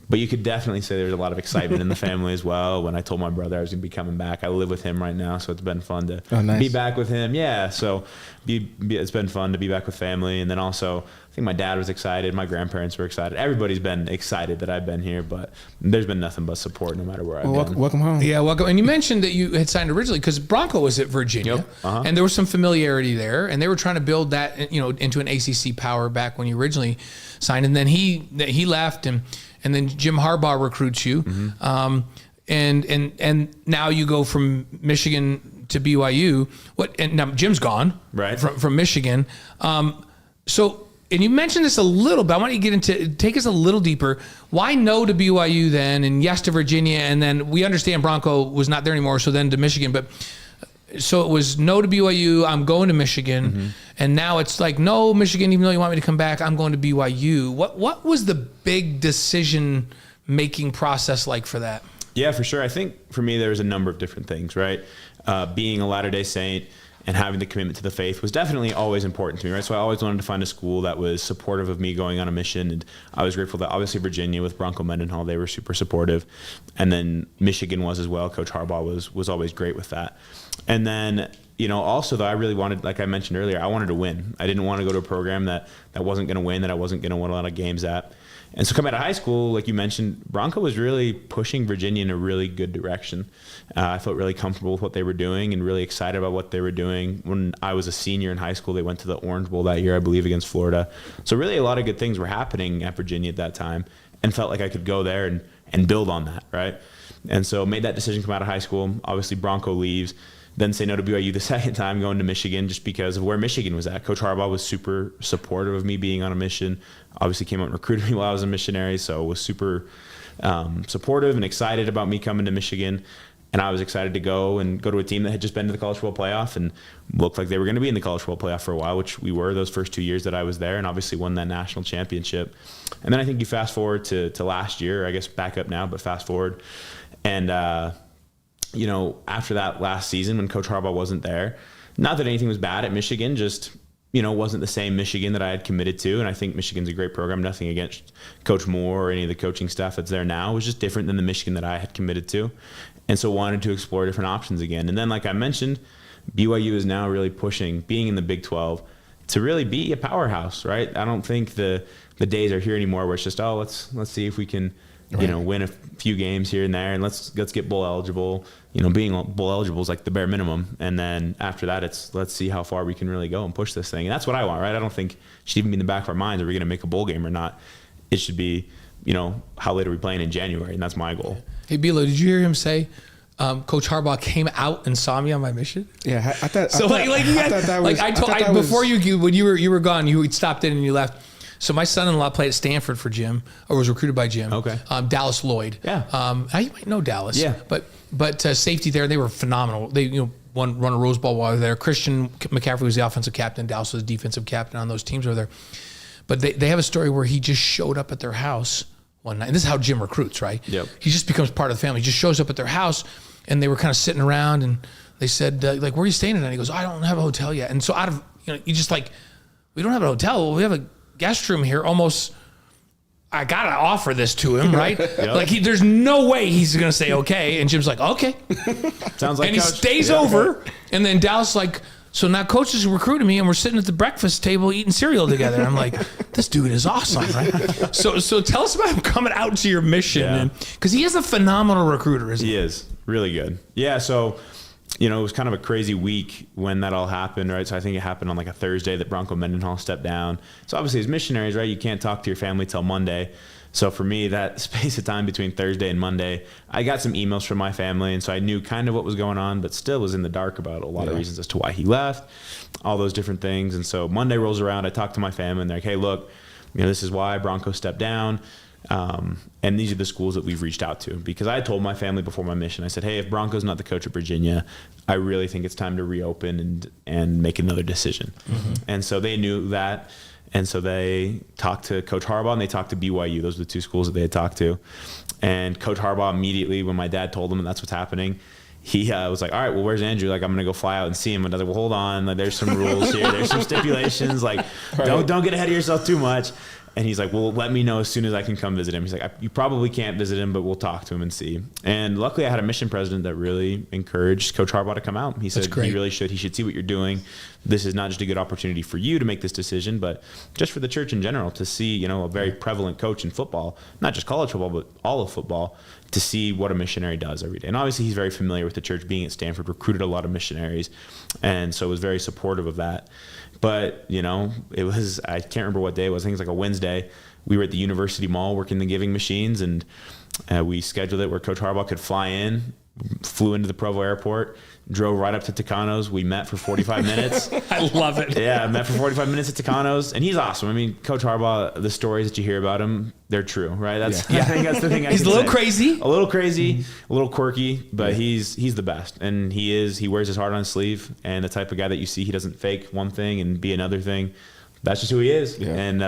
S4: But you could definitely say there's a lot of excitement in the family as well. When I told my brother I was going to be coming back, I live with him right now, so it's been fun to be back with him. Yeah, so it's been fun to be back with family. And then also, I think my dad was excited. My grandparents were excited. Everybody's been excited that I've been here, but there's been nothing but support no matter where I've been.
S2: Welcome home.
S1: Yeah, welcome. And you mentioned that you had signed originally because Bronco was at Virginia,
S4: Yep. Uh-huh.
S1: and there was some familiarity there, and they were trying to build that, you know, into an ACC power back when you originally signed, and then he left, and then Jim Harbaugh recruits you, and now you go from Michigan to BYU. And now Jim's gone,
S4: right,
S1: from Michigan. And you mentioned this a little bit. I want you to take us a little deeper. Why no to BYU then, and yes to Virginia, and then we understand Bronco was not there anymore, so then to Michigan. But so it was no to BYU, I'm going to Michigan, and now it's like no Michigan, even though you want me to come back, I'm going to BYU. What was the big decision making process like for that?
S4: Yeah, for sure. I think for me there was a number of different things, right? Being a Latter-day Saint and having the commitment to the faith was definitely always important to me, right? So I always wanted to find a school that was supportive of me going on a mission, and I was grateful that obviously Virginia with Bronco Mendenhall, they were super supportive, and then Michigan was as well. Coach Harbaugh was always great with that. And then, you know, also though I really wanted, like I mentioned earlier, I wanted to win. I didn't want to go to a program that wasn't going to win, that I wasn't going to win a lot of games at. And so coming out of high school, like you mentioned, Bronco was really pushing Virginia in a really good direction. I felt really comfortable with what they were doing and really excited about what they were doing. When I was a senior in high school, they went to the Orange Bowl that year, I believe, against Florida. So really a lot of good things were happening at Virginia at that time, and felt like I could go there and build on that, right? And so made that decision come out of high school. Obviously Bronco leaves. Then say no to BYU the second time, going to Michigan just because of where Michigan was at. Coach Harbaugh was super supportive of me being on a mission. Obviously came out and recruited me while I was a missionary, so was super supportive and excited about me coming to Michigan. And I was excited to go to a team that had just been to the College Football Playoff and looked like they were going to be in the College Football Playoff for a while, which we were those first 2 years that I was there, and obviously won that national championship. And then I think you fast forward to last year, I guess back up now, but fast forward. And you know, after that last season when Coach Harbaugh wasn't there, not that anything was bad at Michigan, just, you know, wasn't the same Michigan that I had committed to. And I think Michigan's a great program, nothing against Coach Moore or any of the coaching staff that's there now. It was just different than the Michigan that I had committed to. And so wanted to explore different options again. And then, like I mentioned, BYU is now really pushing, being in the Big 12, to really be a powerhouse, right? I don't think the days are here anymore where it's just, oh, let's see if we can, you know, win a few games here and there, and let's get bowl eligible. You know, being bowl eligible is like the bare minimum, and then after that, it's let's see how far we can really go and push this thing. And that's what I want, right? I don't think it should even be in the back of our minds, are we going to make a bowl game or not? It should be, you know, how late are we playing in January, and that's my goal.
S1: Hey, Bilo, did you hear him say Coach Harbaugh came out and saw me on my mission?
S2: Yeah, I thought.
S1: So when you were gone, you stopped in and you left. So my son-in-law played at Stanford for Jim, or was recruited by Jim.
S4: Okay.
S1: Dallas Lloyd.
S4: Yeah.
S1: Now you might know Dallas.
S4: Yeah.
S1: But safety there, they were phenomenal. They run a Rose Bowl while they were there. Christian McCaffrey was the offensive captain. Dallas was the defensive captain on those teams over there. But they have a story where he just showed up at their house one night. And this is how Jim recruits, right?
S4: Yep.
S1: He just becomes part of the family. He just shows up at their house, and they were kind of sitting around, and they said, like, where are you staying tonight? He goes, I don't have a hotel yet. And so you just like, we don't have a hotel. Well, we have a guest room here. Almost, I gotta offer this to him, right? Yep. Like there's no way he's gonna say okay. And Jim's like, okay.
S4: Sounds like.
S1: And he stays over. And then Dallas like, so now coach is recruiting me, and we're sitting at the breakfast table eating cereal together. And I'm like, this dude is awesome, right? So tell us about him coming out to your mission, because he is a phenomenal recruiter, isn't he?
S4: He is really good. Yeah. So, you know, it was kind of a crazy week when that all happened, right? So I think it happened on like a Thursday that Bronco Mendenhall stepped down. So obviously as missionaries, right, you can't talk to your family till Monday. So for me, that space of time between Thursday and Monday, I got some emails from my family, and so I knew kind of what was going on, but still was in the dark about a lot of reasons as to why he left, all those different things. And so Monday rolls around, I talk to my family, and they're like, hey, look, you know, this is why Bronco stepped down. And these are the schools that we've reached out to, because I told my family before my mission, I said, hey, if Bronco's not the coach at Virginia, I really think it's time to reopen and make another decision. And so they knew that. And so they talked to Coach Harbaugh and they talked to BYU. Those were the two schools that they had talked to. And Coach Harbaugh immediately, when my dad told him that's what's happening, he was like, all right, well, where's Andrew? Like, I'm going to go fly out and see him. And I was like, well, hold on. Like, there's some rules here. There's some stipulations. Like, don't get ahead of yourself too much. And he's like, well, let me know as soon as I can come visit him. He's like, you probably can't visit him, but we'll talk to him and see. And luckily I had a mission president that really encouraged Coach Harbaugh to come out. He said he really should. He should see what you're doing. This is not just a good opportunity for you to make this decision, but just for the church in general to see, a very prevalent coach in football, not just college football, but all of football, to see what a missionary does every day. And obviously he's very familiar with the church, being at Stanford, recruited a lot of missionaries. And so was very supportive of that. But, it was, I can't remember what day it was. I think it was like a Wednesday. We were at the University Mall working the giving machines, and we scheduled it where Coach Harbaugh could fly in, flew into the Provo airport, drove right up to Tucano's. We met for 45 minutes.
S1: I love it.
S4: Yeah, met for 45 minutes at Tucano's, and he's awesome. I mean, Coach Harbaugh, the stories that you hear about him, they're true, right? I think that's the thing.
S1: He's a little crazy,
S4: a little quirky, but he's the best, and he wears his heart on his sleeve, and the type of guy that you see, he doesn't fake one thing and be another thing. That's just who he is, and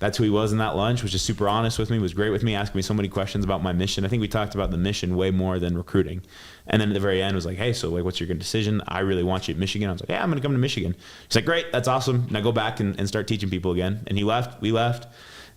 S4: that's who he was in that lunch. Was just super honest with me, was great with me, asking me so many questions about my mission. I think we talked about the mission way more than recruiting. And then at the very end was like, hey, so like, what's your good decision? I really want you at Michigan. I was like, yeah, I'm going to come to Michigan. He's like, great, that's awesome. Now go back and start teaching people again. And he left, we left,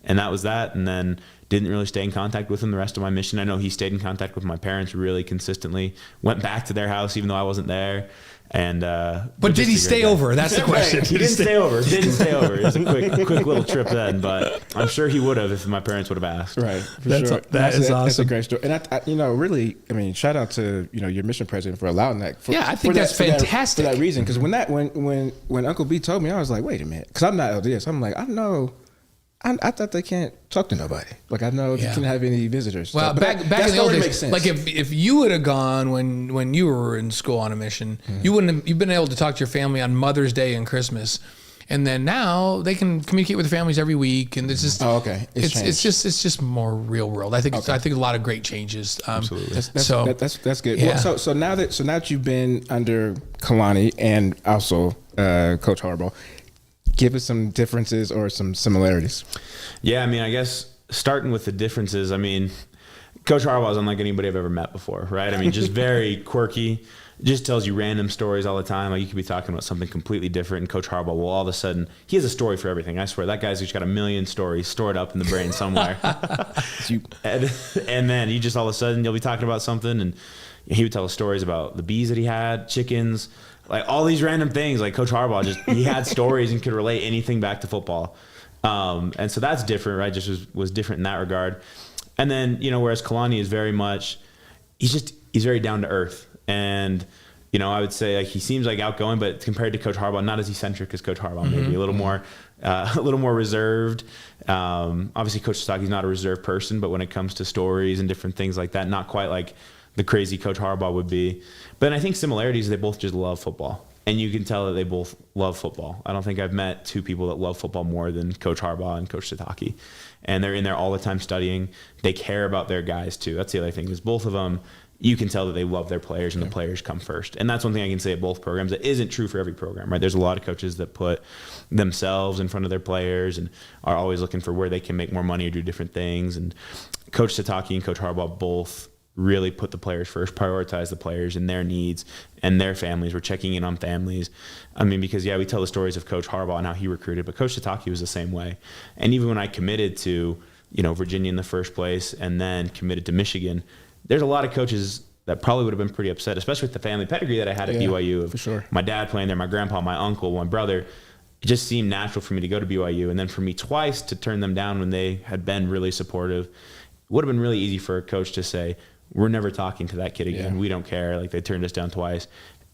S4: and that was that. And then didn't really stay in contact with him the rest of my mission. I know he stayed in contact with my parents really consistly, went back to their house even though I wasn't there. And
S1: but did he stay over? That's the question.
S4: He didn't stay over. It was a quick little trip then, but I'm sure he would have if my parents would have asked.
S2: Right.
S1: That is awesome.
S2: That's a great story. And I really, shout out to your mission president for allowing that.
S1: I think that's fantastic
S2: for that reason. Because when Uncle B told me, I was like, wait a minute, because I'm not LDS. I'm like, I thought they can't talk to nobody. Like, I know you can't have any visitors.
S1: Well,
S2: so,
S1: back in the old days, like if you would have gone when you were in school on a mission, you've been able to talk to your family on Mother's Day and Christmas, and then now they can communicate with their families every week, and it's just it's just more real world. I think a lot of great changes.
S4: Absolutely.
S2: That's good.
S1: Yeah.
S2: Well, so now that you've been under Kalani and also Coach Harbaugh, give us some differences or some similarities.
S4: Yeah, I guess starting with the differences, Coach Harbaugh is unlike anybody I've ever met before, right? Just very quirky, just tells you random stories all the time. Like, you could be talking about something completely different, and Coach Harbaugh will all of a sudden, he has a story for everything. I swear, that guy's just got a million stories stored up in the brain somewhere. and then you just all of a sudden, you'll be talking about something, and he would tell us stories about the bees that he had, chickens, like all these random things. Like, Coach Harbaugh he had stories and could relate anything back to football. And so that's different, right? Just was different in that regard. And then, whereas Kalani is very much, he's very down to earth. And, I would say, like, he seems like outgoing, but compared to Coach Harbaugh, not as eccentric as Coach Harbaugh, maybe a little more reserved. Obviously Coach Sataki's not a reserved person, but when it comes to stories and different things like that, not quite like the crazy Coach Harbaugh would be. But I think similarities, they both just love football. And you can tell that they both love football. I don't think I've met two people that love football more than Coach Harbaugh and Coach Sataki. And they're in there all the time studying. They care about their guys too. That's the other thing, is both of them, you can tell that they love their players, and the players come first. And that's one thing I can say at both programs that isn't true for every program, right? There's a lot of coaches that put themselves in front of their players and are always looking for where they can make more money or do different things. And Coach Sataki and Coach Harbaugh both really put the players first, prioritize the players and their needs and their families. We're checking in on families. Because we tell the stories of Coach Harbaugh and how he recruited, but Coach Sataki was the same way. And even when I committed to, Virginia in the first place and then committed to Michigan, there's a lot of coaches that probably would have been pretty upset, especially with the family pedigree that I had at BYU.
S2: For sure. My
S4: dad playing there, my grandpa, my uncle, my brother. It just seemed natural for me to go to BYU. And then for me twice to turn them down when they had been really supportive, it would have been really easy for a coach to say, we're never talking to that kid again. Yeah. We don't care. Like, they turned us down twice.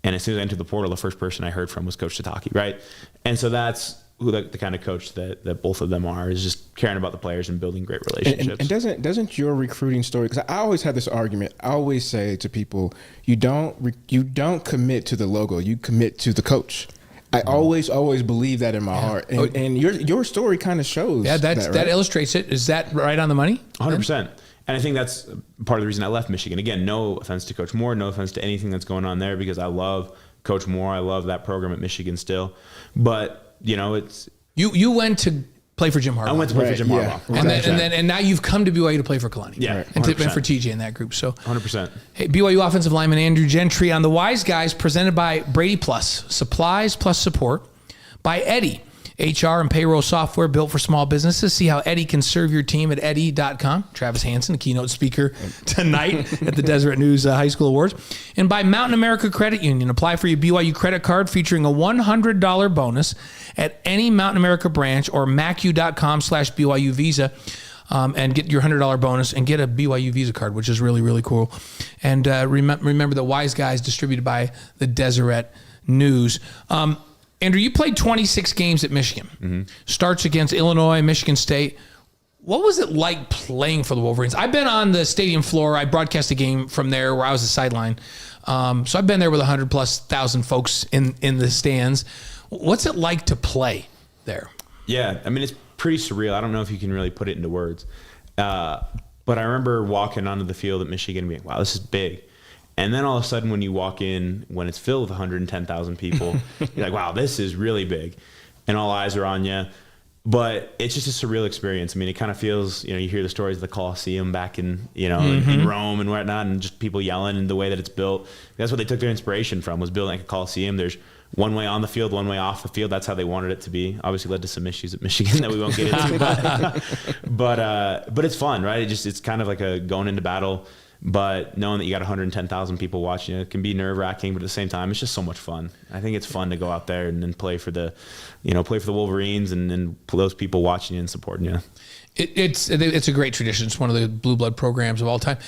S4: And as soon as I entered the portal, the first person I heard from was Coach Sataki, right? And so that's who the kind of coach that both of them are, is just caring about the players and building great relationships.
S2: And doesn't your recruiting story, because I always have this argument, I always say to people, you don't commit to the logo, you commit to the coach. I always believe that in my heart, and your story kind of shows.
S1: Yeah, that illustrates it. Is that right on the money?
S4: 100%. And I think that's part of the reason I left Michigan. Again, no offense to Coach Moore, no offense to anything that's going on there, because I love Coach Moore. I love that program at Michigan still. But, it's... You
S1: went to play for Jim Harbaugh.
S4: I went to play for Jim Harbaugh.
S1: And now you've come to BYU to play for Kalani.
S4: Yeah,
S1: and for TJ in that group. So
S4: 100%.
S1: Hey, BYU offensive lineman Andrew Gentry on the Wise Guys, presented by Brady Plus, supplies plus support, by Eddie, HR and payroll software built for small businesses. See how Eddie can serve your team at Eddie.com. Travis Hansen, a keynote speaker tonight at the Deseret News High School Awards. And by Mountain America Credit Union. Apply for your BYU credit card featuring a $100 bonus at any Mountain America branch or macu.com/BYU Visa. And get your $100 bonus and get a BYU Visa card, which is really, really cool. And remember the Wise Guys, distributed by the Deseret News. Andrew, you played 26 games at Michigan. Mm-hmm. Starts against Illinois, Michigan State. What was it like playing for the Wolverines? I've been on the stadium floor. I broadcast a game from there where I was a sideline. So I've been there with 100,000+ folks in the stands. What's it like to play there?
S4: Yeah, I mean, it's pretty surreal. I don't know if you can really put it into words. But I remember walking onto the field at Michigan and being, wow, this is big. And then all of a sudden when you walk in, when it's filled with 110,000 people, you're like, wow, this is really big. And all eyes are on you. But it's just a surreal experience. I mean, it kind of feels, you hear the stories of the Colosseum back in, in Rome and whatnot, and just people yelling and the way that it's built. That's what they took their inspiration from, was building like a Colosseum. There's one way on the field, one way off the field. That's how they wanted it to be. Obviously led to some issues at Michigan that we won't get into. But it's fun, right? It's kind of like a going into battle. But knowing that you got 110,000 people watching it can be nerve-wracking, but at the same time, it's just so much fun. I think it's fun to go out there and then play for the Wolverines and those people watching you and supporting you.
S1: It's a great tradition. It's one of the blue blood programs of all time.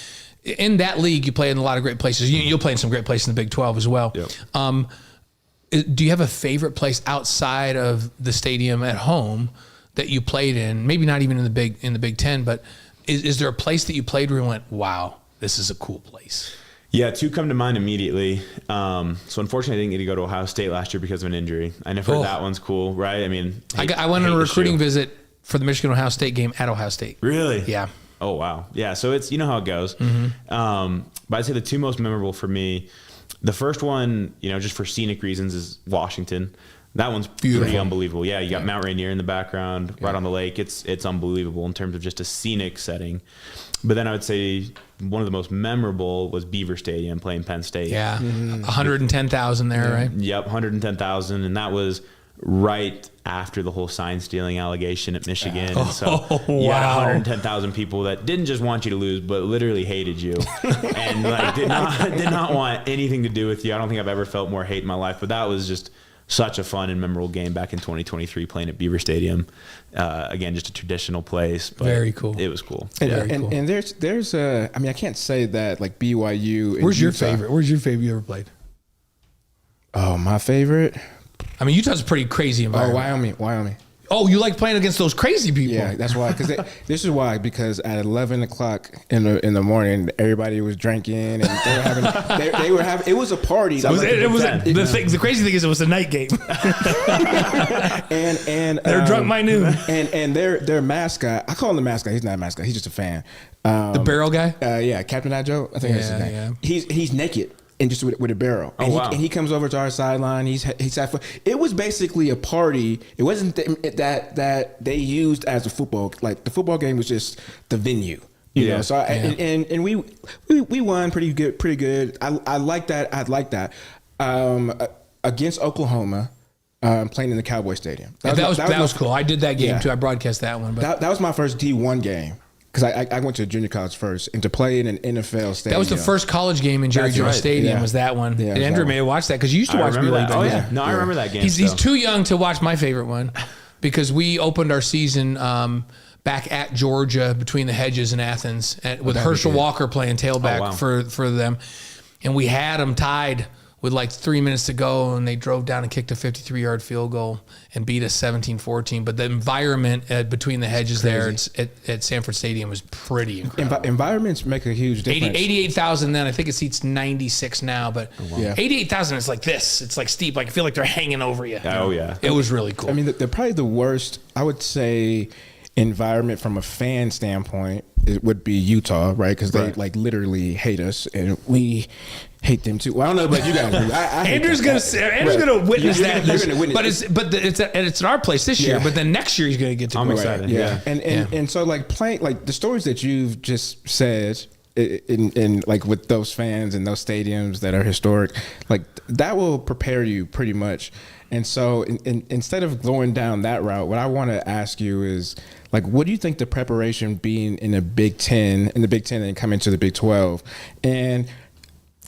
S1: In that league, you play in a lot of great places. You'll play in some great places in the Big 12 as well. Yep. Do you have a favorite place outside of the stadium at home that you played in? Maybe not even in the Big 10, but is there a place that you played where you went, wow, this is a cool place?
S4: Yeah, two come to mind immediately. So unfortunately, I didn't get to go to Ohio State last year because of an injury. I never heard that one's cool, right? I mean,
S1: I went on a recruiting visit for the Michigan-Ohio State game at Ohio State.
S4: Really?
S1: Yeah.
S4: Oh, wow. Yeah, so it's, how it goes. Mm-hmm. But I'd say the two most memorable for me, the first one, just for scenic reasons, is Washington. That one's beautiful. Pretty unbelievable. Yeah, you got Mount Rainier in the background, right on the lake. It's unbelievable in terms of just a scenic setting. But then I would say one of the most memorable was Beaver Stadium, playing Penn State.
S1: Yeah, 110,000 there, right?
S4: Yep, 110,000, and that was right after the whole sign stealing allegation at Michigan. And so you had 110,000 people that didn't just want you to lose, but literally hated you and did not want anything to do with you. I don't think I've ever felt more hate in my life, but that was just such a fun and memorable game back in 2023, playing at Beaver Stadium. Again, just a traditional place. But
S1: very cool.
S4: It was cool.
S2: And there's I can't say that like BYU.
S1: Where's your favorite? Where's your favorite you ever played?
S2: Oh, my favorite.
S1: I mean, Utah's a pretty crazy environment.
S2: Wyoming.
S1: Oh, you like playing against those crazy people?
S2: Yeah, that's why. This is why. Because at 11 o'clock in the morning, everybody was drinking and they were having. It was a party.
S1: The crazy thing is it was a night game. and they're drunk by noon.
S2: And their mascot. I call him the mascot. He's not a mascot. He's just a fan.
S1: The barrel guy.
S2: Yeah, Captain Adjo. I think that's his name. Yeah. He's naked. And just with a barrel. And he comes over to our sideline. He's had fun. It was basically a party. It wasn't that they used as a football. Like the football game was just the venue. You know. So and we won pretty good. I like that. I'd like that. Against Oklahoma, playing in the Cowboy Stadium.
S1: That was cool. I did that game too. I broadcast that one. But
S2: that was my first D1 game. Because I went to junior college first, and to play in an NFL stadium.
S1: That was the first college game in Jerry Jones Stadium. Was that one? Yeah, and Andrew may have watched that because you used to watch BYU.
S4: Oh yeah, no, I remember that game.
S1: He's too young to watch my favorite one because we opened our season back at Georgia between the hedges in Athens with Herschel Walker playing tailback for them, and we had them tied with like 3 minutes to go, and they drove down and kicked a 53-yard field goal and beat us 17-14. But the environment between the hedges there at Sanford Stadium was pretty incredible.
S2: Environments make a huge difference.
S1: 88,000 then. I think it seats 96 now, but 88,000 is like this. It's like steep. Like I feel like they're hanging over you.
S4: Oh, yeah.
S1: It was really cool.
S2: I mean, they're probably the worst, I would say, environment from a fan standpoint, it would be Utah, right? Because they like literally hate us, and we hate them too. Well, I don't know about you guys.
S1: Andrew's gonna witness that. It's in our place this year, but then next year he's gonna get to.
S4: I'm
S1: go
S4: excited.
S2: Yeah. And so like playing, like the stories that you've just said in like with those fans and those stadiums that are historic, like that will prepare you pretty much. And so instead of going down that route, what I want to ask you is, like, what do you think the preparation being in the Big Ten and coming to the Big 12? And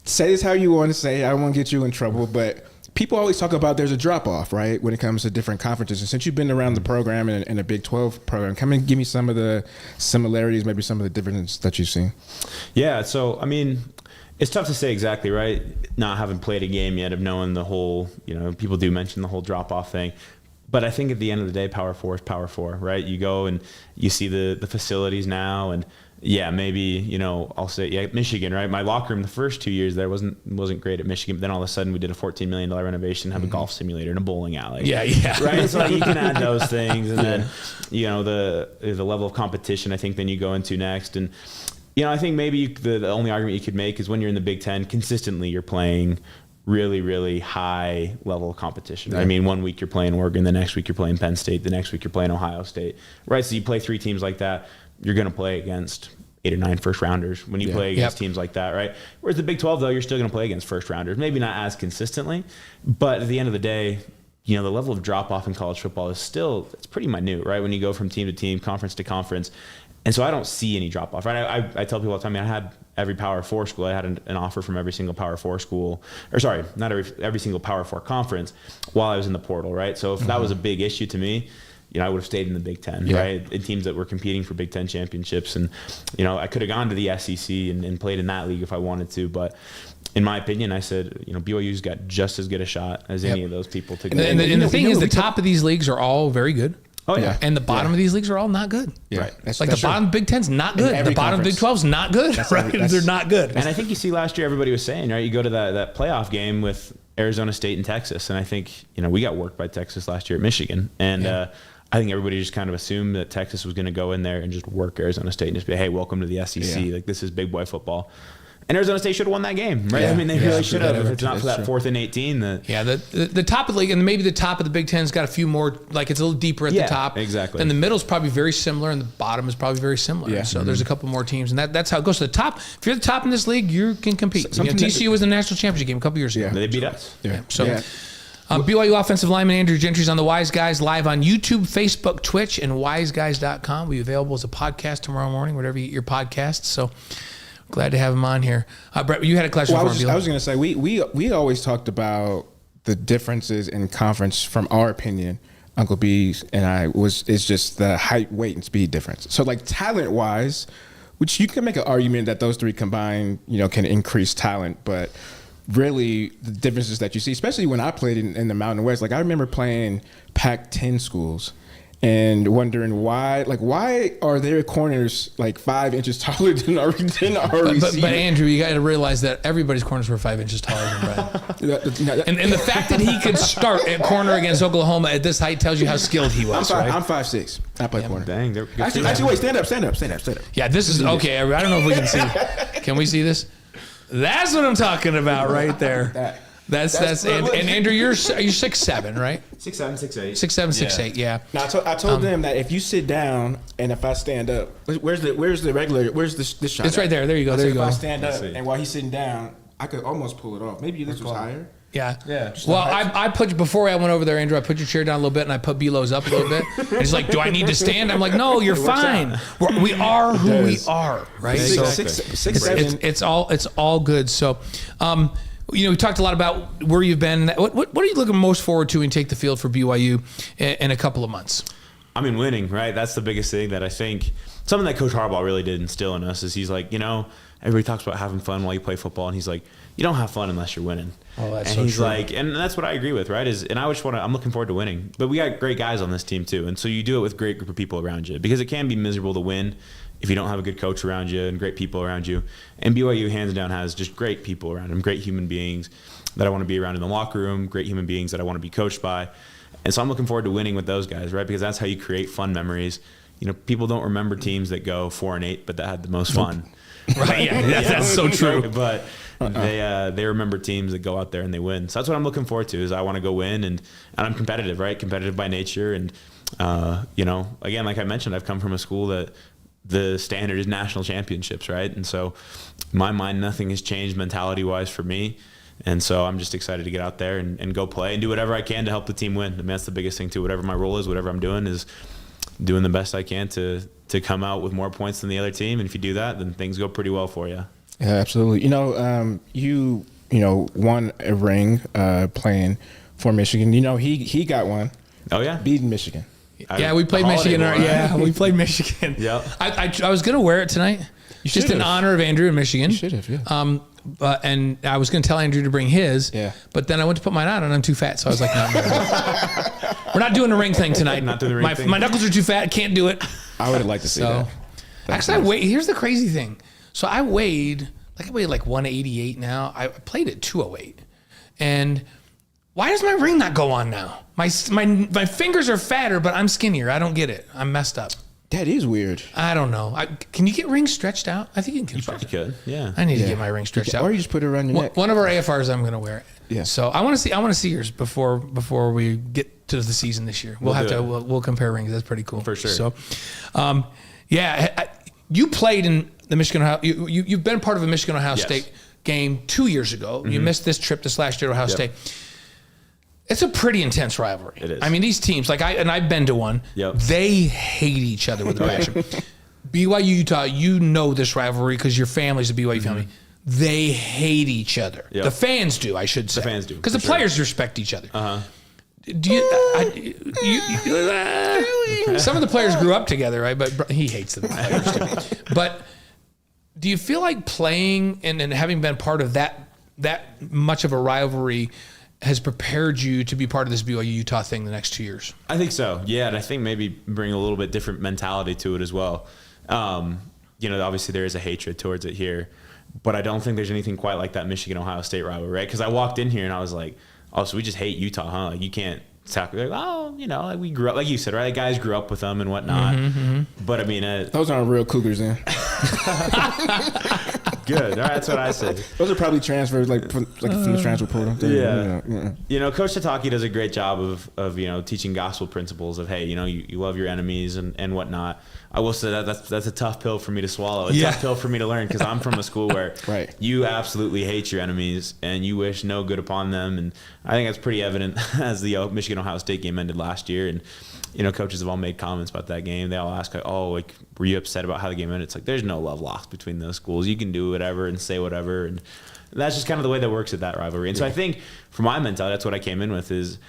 S2: say this how you want to say it. I don't want to get you in trouble, but people always talk about there's a drop-off, right, when it comes to different conferences. And since you've been around the program and a Big 12 program, come and give me some of the similarities, maybe some of the differences that you've seen.
S4: Yeah, so, I mean, it's tough to say exactly, right? Not having played a game yet, of knowing the whole, people do mention the whole drop-off thing. But I think at the end of the day, Power 4 is Power 4, right? You go and you see the facilities now, and maybe, I'll say, Michigan, right? My locker room the first 2 years there wasn't great at Michigan, but then all of a sudden we did a $14 million renovation, have a golf simulator and a bowling alley. Yeah. Right? So you can add those things, and then, the level of competition I think then you go into next. And, I think maybe the only argument you could make is when you're in the Big Ten, consistently you're playing really, really high level of competition. Yeah. I mean, 1 week you're playing Oregon, the next week you're playing Penn State, the next week you're playing Ohio State, right? So you play 3 teams like that, you're going to play against 8 or 9 first rounders when you play against teams like that, right? Whereas the Big 12, though, you're still going to play against first rounders, maybe not as consistently, but at the end of the day, the level of drop off in college football is still, it's pretty minute, right? When you go from team to team, conference to conference. And so I don't see any drop off, right? I tell people all the time, I had every Power 4 school. I had an offer from every single Power 4 school, or sorry, not every single Power 4 conference while I was in the portal, right? So if that was a big issue to me, I would have stayed in the Big Ten, right? In teams that were competing for Big Ten championships. And, I could have gone to the SEC and played in that league if I wanted to. But in my opinion, I said, BYU's got just as good a shot as any of those people to go.
S1: And the thing is, the top of these leagues are all very good.
S4: Oh, yeah.
S1: And the bottom of these leagues are all not good.
S2: Yeah.
S1: Right.
S2: That's
S1: the bottom of Big Ten's not good. The bottom of Big 12's not good. Right? They're not good.
S4: And I think you see last year everybody was saying, right, you go to that playoff game with Arizona State and Texas. And I think, we got worked by Texas last year at Michigan. And I think everybody just kind of assumed that Texas was going to go in there and just work Arizona State and just be, hey, welcome to the SEC. Yeah. Like, this is big boy football. And Arizona State should have won that game, right?
S1: Yeah.
S4: I mean, they really should have. If it's not for that 4th and 18.
S1: The top of the league, and maybe the top of the Big Ten's got a few more, like it's a little deeper at the top.
S4: Exactly.
S1: And the middle's probably very similar, and the bottom is probably very similar. Yeah. So there's a couple more teams, and that's how it goes to the top. If you're the top in this league, you can compete. TCU was in the national championship game a couple years ago.
S4: Yeah. They beat us.
S1: Yeah. BYU offensive lineman Andrew Gentry's on the Wise Guys live on YouTube, Facebook, Twitch, and wiseguys.com. We'll be available as a podcast tomorrow morning, whatever you get your podcasts. So glad to have him on here. Brett, you had a question for him.
S2: I was going to say, we always talked about the differences in conference from our opinion, Uncle B and I, it's just the height, weight, and speed difference. So like talent-wise, which you can make an argument that those 3 combined, can increase talent, but really the differences that you see, especially when I played in the Mountain West, like I remember playing Pac-10 schools and wondering why are their corners like 5 inches taller than our receivers?
S1: But Andrew, you got to realize that everybody's corners were 5 inches taller than Brett. and the fact that he could start at corner against Oklahoma at this height tells you how skilled he was.
S2: I'm 5'6". I play corner.
S4: Dang,
S2: actually, wait, stand up.
S1: Yeah, this is okay. I don't know if we can see. Can we see this? That's what I'm talking about right there. That's and Andrew, are you 6'7", right?
S4: 6'7", 6'8".
S1: 6'7", 6'8", yeah.
S2: Now I told them that if you sit down and if I stand up, where's this shot?
S1: It's right there. There you go. There you go.
S2: If I stand up and while he's sitting down, I could almost pull it off. Maybe this was higher.
S1: Yeah. Well, I put, before I went over there, Andrew, I put your chair down a little bit and I put Belo's up a little bit. And he's like, do I need to stand? I'm like, no, you're fine. We are who we are, right? It's all good. So, we talked a lot about where you've been. What are you looking most forward to when you take the field for BYU in a couple of months?
S4: I mean, winning, right? That's the biggest thing that I think, something that Coach Harbaugh really did instill in us is he's like, everybody talks about having fun while you play football, and he's like, you don't have fun unless you're winning.
S1: Oh, that's
S4: and
S1: so
S4: he's
S1: true.
S4: like, and that's what I agree with, right? I'm looking forward to winning, but we got great guys on this team too, and so you do it with a great group of people around you, because it can be miserable to win if you don't have a good coach around you and great people around you. And BYU hands down has just great people around them, great human beings that I want to be around in the locker room, great human beings that I want to be coached by. And so I'm looking forward to winning with those guys, right? Because that's how you create fun memories. People don't remember teams that go 4-8, but that had the most fun.
S1: Right? Yeah, that's so true.
S4: But they remember teams that go out there and they win. So that's what I'm looking forward to. Is I want to go win, and I'm competitive, right? Competitive by nature, and again, like I mentioned, I've come from a school that the standard is national championships, right? And so, in my mind, nothing has changed mentality-wise for me. And so I'm just excited to get out there and go play and do whatever I can to help the team win. I mean, that's the biggest thing too. Whatever my role is, whatever I'm doing is doing the best I can to come out with more points than the other team. And if you do that, then things go pretty well for you.
S2: Yeah, absolutely. You won a ring playing for Michigan. He got one.
S4: Oh yeah,
S2: beating Michigan.
S1: Yeah, we played Michigan. We played Michigan.
S4: Yep.
S1: I was gonna wear it tonight. Just in honor of Andrew in Michigan.
S2: You should have, yeah.
S1: And I was going to tell Andrew to bring his, but then I went to put mine on and I'm too fat, so I was like, no, we're not doing the ring thing tonight.
S4: Not doing the ring thing.
S1: My knuckles are too fat, can't do it.
S2: I would have liked to see that.
S1: Actually, here's the crazy thing. So I weighed like 188 now. I played at 208. And why does my ring not go on now? My fingers are fatter, but I'm skinnier. I don't get it. I'm messed up.
S2: That is weird.
S1: I don't know. Can you get rings stretched out? I think you can.
S4: You probably could. Yeah.
S1: I need to get my ring stretched out.
S2: Or you just put it around your neck.
S1: One of our AFRs, I'm going to wear it.
S2: Yeah.
S1: So I want to see yours before we get to the season this year. We'll compare rings. That's pretty cool.
S4: For sure.
S1: So, you played in the Michigan Ohio. You've been part of a Michigan Ohio State game 2 years ago. Mm-hmm. You missed this trip this last year to Ohio State. It's a pretty intense rivalry.
S4: It is.
S1: I mean, these teams, I've been to one.
S4: Yep.
S1: They hate each other with a passion. BYU Utah, this rivalry because your family's a BYU family. They hate each other.
S4: Yep.
S1: The fans do, I should say.
S4: The fans do,
S1: because the players respect each other. Do you? Some of the players grew up together, right? But he hates the players too. But do you feel like playing and having been part of that much of a rivalry has prepared you to be part of this BYU Utah thing the next 2 years?
S4: I think so. Yeah, and I think maybe bring a little bit different mentality to it as well. Obviously there is a hatred towards it here, but I don't think there's anything quite like that Michigan Ohio State rivalry, right? Because I walked in here and I was like, oh, so we just hate Utah, huh? Like you can't talk. Like, like we grew up, like you said, right? Guys grew up with them and whatnot. But I mean,
S2: those aren't real Cougars, then.
S4: Good. All right, that's what I said.
S2: Those are probably transfers, from the transfer portal.
S4: Yeah. Coach Tataki does a great job of teaching gospel principles of, hey, you love your enemies and whatnot. I will say that's a tough pill for me to swallow. A tough pill for me to learn because I'm from a school where you absolutely hate your enemies and you wish no good upon them. And I think that's pretty evident as the Michigan Ohio State game ended last year. And coaches have all made comments about that game. They all ask, were you upset about how the game ended? It's like, there's no love lost between those schools. You can do whatever and say whatever. And that's just kind of the way that works at that rivalry. And so I think for my mentality, that's what I came in with is,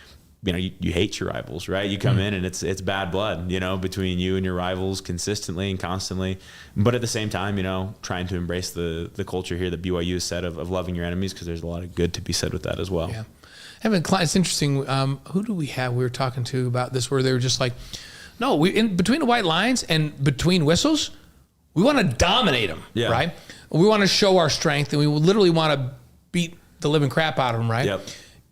S4: you hate your rivals, right? You come in and it's bad blood, between you and your rivals consistently and constantly. But at the same time, trying to embrace the culture here that BYU has said of loving your enemies, because there's a lot of good to be said with that as well.
S1: Yeah. It's interesting. Who do we have? We were talking to about this where they were just like, no, in between the white lines and between whistles, we want to dominate them, right? We want to show our strength, and we literally want to beat the living crap out of them, right?
S4: Yep.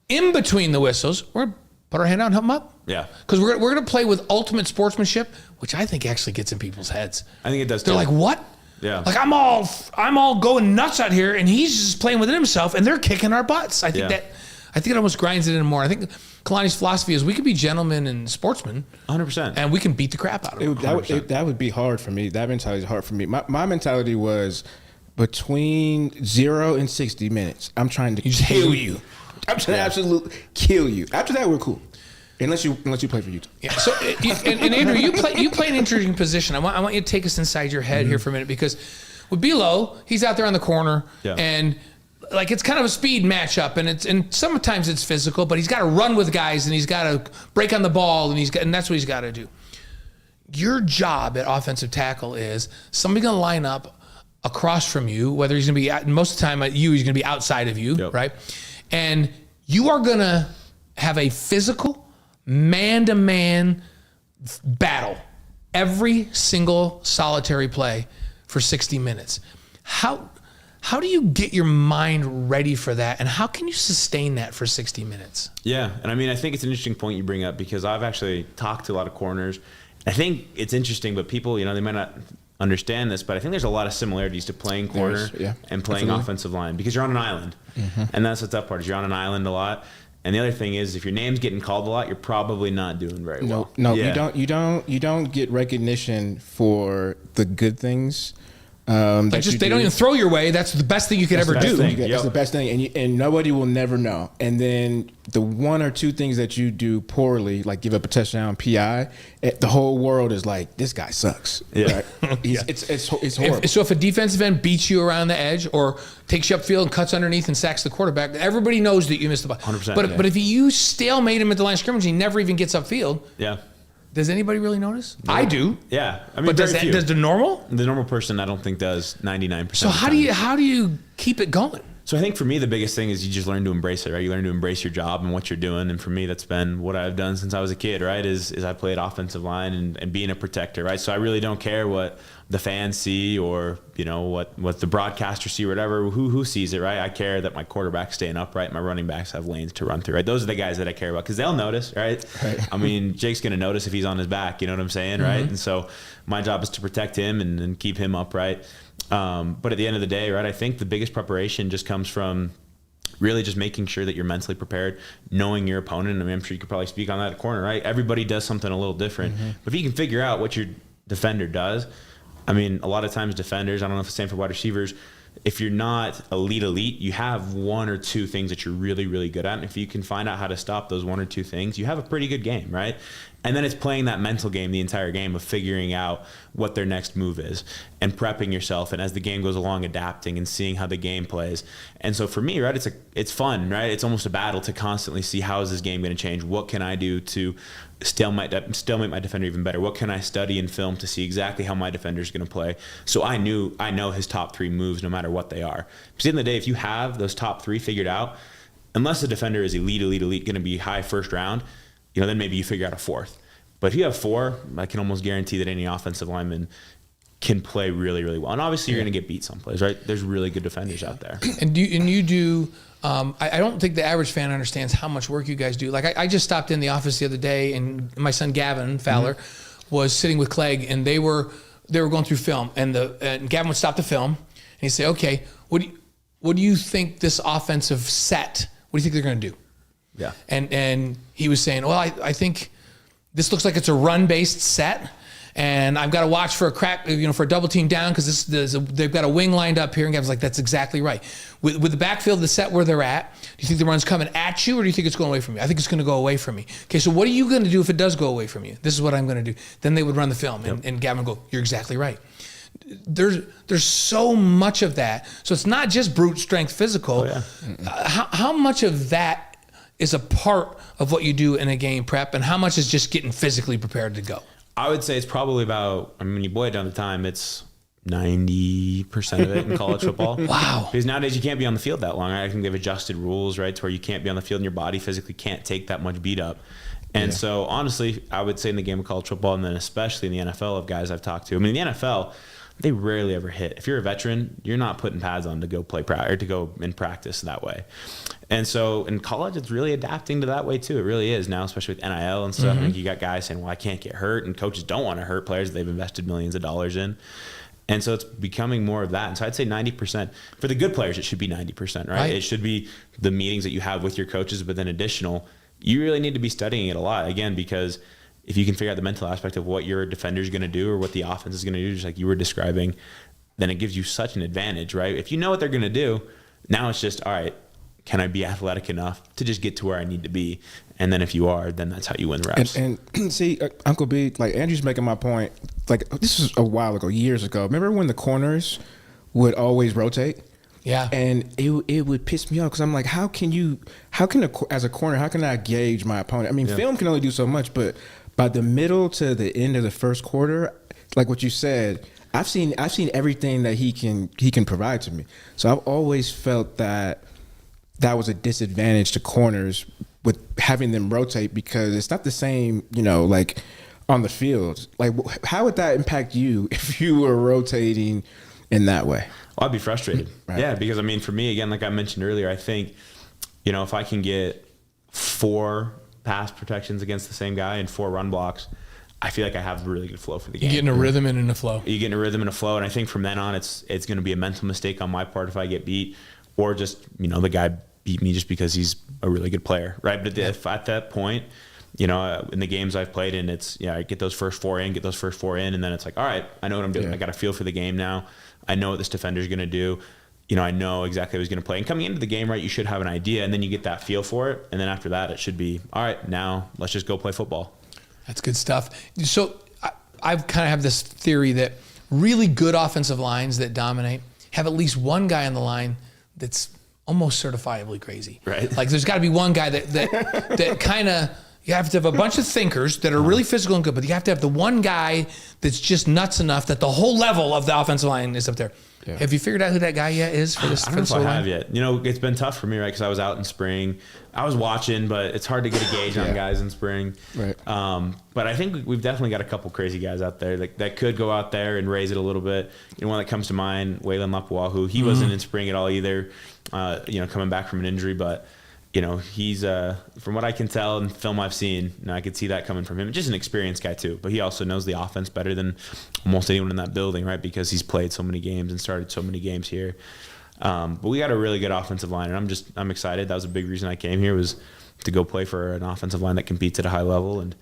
S1: In between the whistles, we're put our hand out and help them up.
S4: Yeah.
S1: Because we're going to play with ultimate sportsmanship, which I think actually gets in people's heads.
S4: I think it does.
S1: They're like, what?
S4: Yeah.
S1: Like I'm all going nuts out here, and he's just playing within himself, and they're kicking our butts. I think it almost grinds it in more. I think Kalani's philosophy is we can be gentlemen and sportsmen,
S4: 100%,
S1: and we can beat the crap out of them.
S2: That would be hard for me. That mentality is hard for me. My mentality was between 0 and 60 minutes. I'm trying to kill you. I'm trying to absolutely kill you. After that, we're cool. Unless you play for Utah.
S1: Yeah. So, and Andrew, you play an interesting position. I want you to take us inside your head here for a minute, because with Bilo, he's out there on the corner, and it's kind of a speed matchup, and sometimes it's physical, but he's got to run with guys, and he's got to break on the ball, and that's what he's got to do. your job at offensive tackle is somebody going to line up across from you, whether he's going to be, most of the time he's going to be outside of you, right? And you are going to have a physical, man-to-man battle every single solitary play for 60 minutes. How do you get your mind ready for that, and how can you sustain that for 60 minutes?
S4: Yeah, and I mean, I think it's an interesting point you bring up, because I've actually talked to a lot of corners. I think it's interesting, but people, they might not understand this, but I think there's a lot of similarities to playing corner and playing offensive line, because you're on an island. And that's the tough part, is you're on an island a lot. And the other thing is, if your name's getting called a lot, you're probably not doing very well.
S2: No, you don't get recognition for the good things.
S1: They don't even throw your way. That's the best thing you could ever do.
S2: That's the best thing, and nobody will never know. And then the one or two things that you do poorly, like give up a touchdown, PI, the whole world is like, this guy sucks.
S4: Yeah,
S2: right? It's horrible.
S1: So if a defensive end beats you around the edge or takes you upfield and cuts underneath and sacks the quarterback, everybody knows that you missed the ball.
S4: 100%.
S1: But if you stalemate him at the line of scrimmage, he never even gets upfield.
S4: Yeah.
S1: Does anybody really notice? I do.
S4: Yeah, I mean,
S1: but does the normal
S4: person, I don't think, does 99%.
S1: So how do you keep it going?
S4: So I think for me, the biggest thing is you just learn to embrace it, right? You learn to embrace your job and what you're doing. And for me, that's been what I've done since I was a kid, right? Is I played offensive line and being a protector, right? So I really don't care what the fans see or, what the broadcasters see or whatever, who sees it, right? I care that my quarterback's staying upright, my running backs have lanes to run through, right? Those are the guys that I care about, because they'll notice, right? I mean, Jake's going to notice if he's on his back, you know what I'm saying, right? And so my job is to protect him and keep him upright. But at the end of the day, right, I think the biggest preparation just comes from really just making sure that you're mentally prepared, knowing your opponent. I mean, I'm sure you could probably speak on that at corner, right? Everybody does something a little different. But if you can figure out what your defender does, I mean, a lot of times defenders, I don't know if it's the same for wide receivers, if you're not elite, you have one or two things that you're really, really good at. And if you can find out how to stop those one or two things, you have a pretty good game, right? And then it's playing that mental game the entire game of figuring out what their next move is and prepping yourself. And as the game goes along, adapting and seeing how the game plays. And so for me, right, it's fun, right? It's almost a battle to constantly see, how is this game going to change? What can I do to stalemate my defender even better? What can I study in film to see exactly how my defender is going to play? So I know his top three moves no matter what they are. Because at the end of the day, if you have those top three figured out, unless the defender is elite, going to be high first round, then maybe you figure out a fourth. But if you have four, I can almost guarantee that any offensive lineman can play really, really well. And obviously you're going to get beat someplace, right? There's really good defenders out there.
S1: And you do, I don't think the average fan understands how much work you guys do. Like I just stopped in the office the other day, and my son Gavin Fowler was sitting with Clegg, and they were going through film, and Gavin would stop the film and he'd say, okay, what do you think this offensive set, what do you think they're going to do?
S4: Yeah.
S1: And he was saying, well, I think this looks like it's a run-based set, and I've got to watch for a crack, for a double team down, because they've got a wing lined up here. And Gavin's like, that's exactly right. With the backfield, the set where they're at, do you think the run's coming at you, or do you think it's going away from you? I think it's going to go away from me. Okay, so what are you going to do if it does go away from you? This is what I'm going to do. Then they would run the film, and Gavin would go, you're exactly right. There's so much of that. So it's not just brute strength physical.
S4: Oh, yeah.
S1: How much of that is a part of what you do in a game prep, and how much is just getting physically prepared to go?
S4: I would say it's probably about, when you boil it down to time, it's 90% of it in college football.
S1: Wow.
S4: Because nowadays you can't be on the field that long. I think they've adjusted rules, right, to where you can't be on the field and your body physically can't take that much beat up. And so honestly, I would say in the game of college football, and then especially in the NFL, of guys I've talked to, I mean, in the NFL, they rarely ever hit. If you're a veteran, you're not putting pads on to go play or to go in practice that way. And so in college, it's really adapting to that way too. It really is now, especially with NIL and stuff. I think you got guys saying, well, I can't get hurt, and coaches don't want to hurt players they've invested millions of dollars in. And so it's becoming more of that. And so I'd say 90%. For the good players, it should be 90%, right? It should be the meetings that you have with your coaches, but then additional, you really need to be studying it a lot, again, because if you can figure out the mental aspect of what your defender is going to do or what the offense is going to do, just like you were describing, then it gives you such an advantage, right? If you know what they're going to do, now it's just, all right, can I be athletic enough to just get to where I need to be? And then if you are, then that's how you win reps.
S2: And see, Uncle B, like Andrew's making my point. Like, this was a while ago, years ago. Remember when the corners would always rotate?
S1: Yeah.
S2: And it would piss me off, because I'm like, as a corner, how can I gauge my opponent? I mean, film can only do so much, but by the middle to the end of the first quarter, like what you said, I've seen everything that he can provide to me. So I've always felt that was a disadvantage to corners with having them rotate, because it's not the same, like on the field. Like, how would that impact you if you were rotating in that way?
S4: Well, I'd be frustrated.
S2: Right.
S4: Yeah, because I mean, for me, again, like I mentioned earlier, I think, if I can get 4 pass protections against the same guy and 4 run blocks, I feel like I have a really good flow for the game.
S1: You're getting a rhythm and a flow.
S4: You get in a rhythm and a flow, and I think from then on, it's going to be a mental mistake on my part if I get beat, or just the guy beat me just because he's a really good player, right? But if at that point, in the games I've played in, it's I get those first 4 in, and then it's like, all right, I know what I'm doing. I got a feel for the game now. I know what this defender's going to do. I know exactly how he's going to play. And coming into the game, right, you should have an idea, and then you get that feel for it, and then after that, it should be, all right, now let's just go play football.
S1: That's good stuff. So I've kind of have this theory that really good offensive lines that dominate have at least one guy on the line that's almost certifiably crazy.
S4: Right.
S1: Like there's got to be one guy that kind of, you have to have a bunch of thinkers that are really physical and good, but you have to have the one guy that's just nuts enough that the whole level of the offensive line is up there. Yeah. Have you figured out who that guy yet is for this?
S4: I don't know if I have yet. It's been tough for me, right? Because I was out in spring. I was watching, but it's hard to get a gauge on guys in spring.
S2: Right.
S4: But I think we've definitely got a couple crazy guys out there that could go out there and raise it a little bit. One that comes to mind, Waylon Lapuahu. He wasn't in spring at all either. Coming back from an injury, but he's from what I can tell and film I've seen, I could see that coming from him. Just an experienced guy too, but he also knows the offense better than almost anyone in that building, right? Because he's played so many games and started so many games here. But we got a really good offensive line, and I'm excited. That was a big reason I came here, was to go play for an offensive line that competes at a high level, and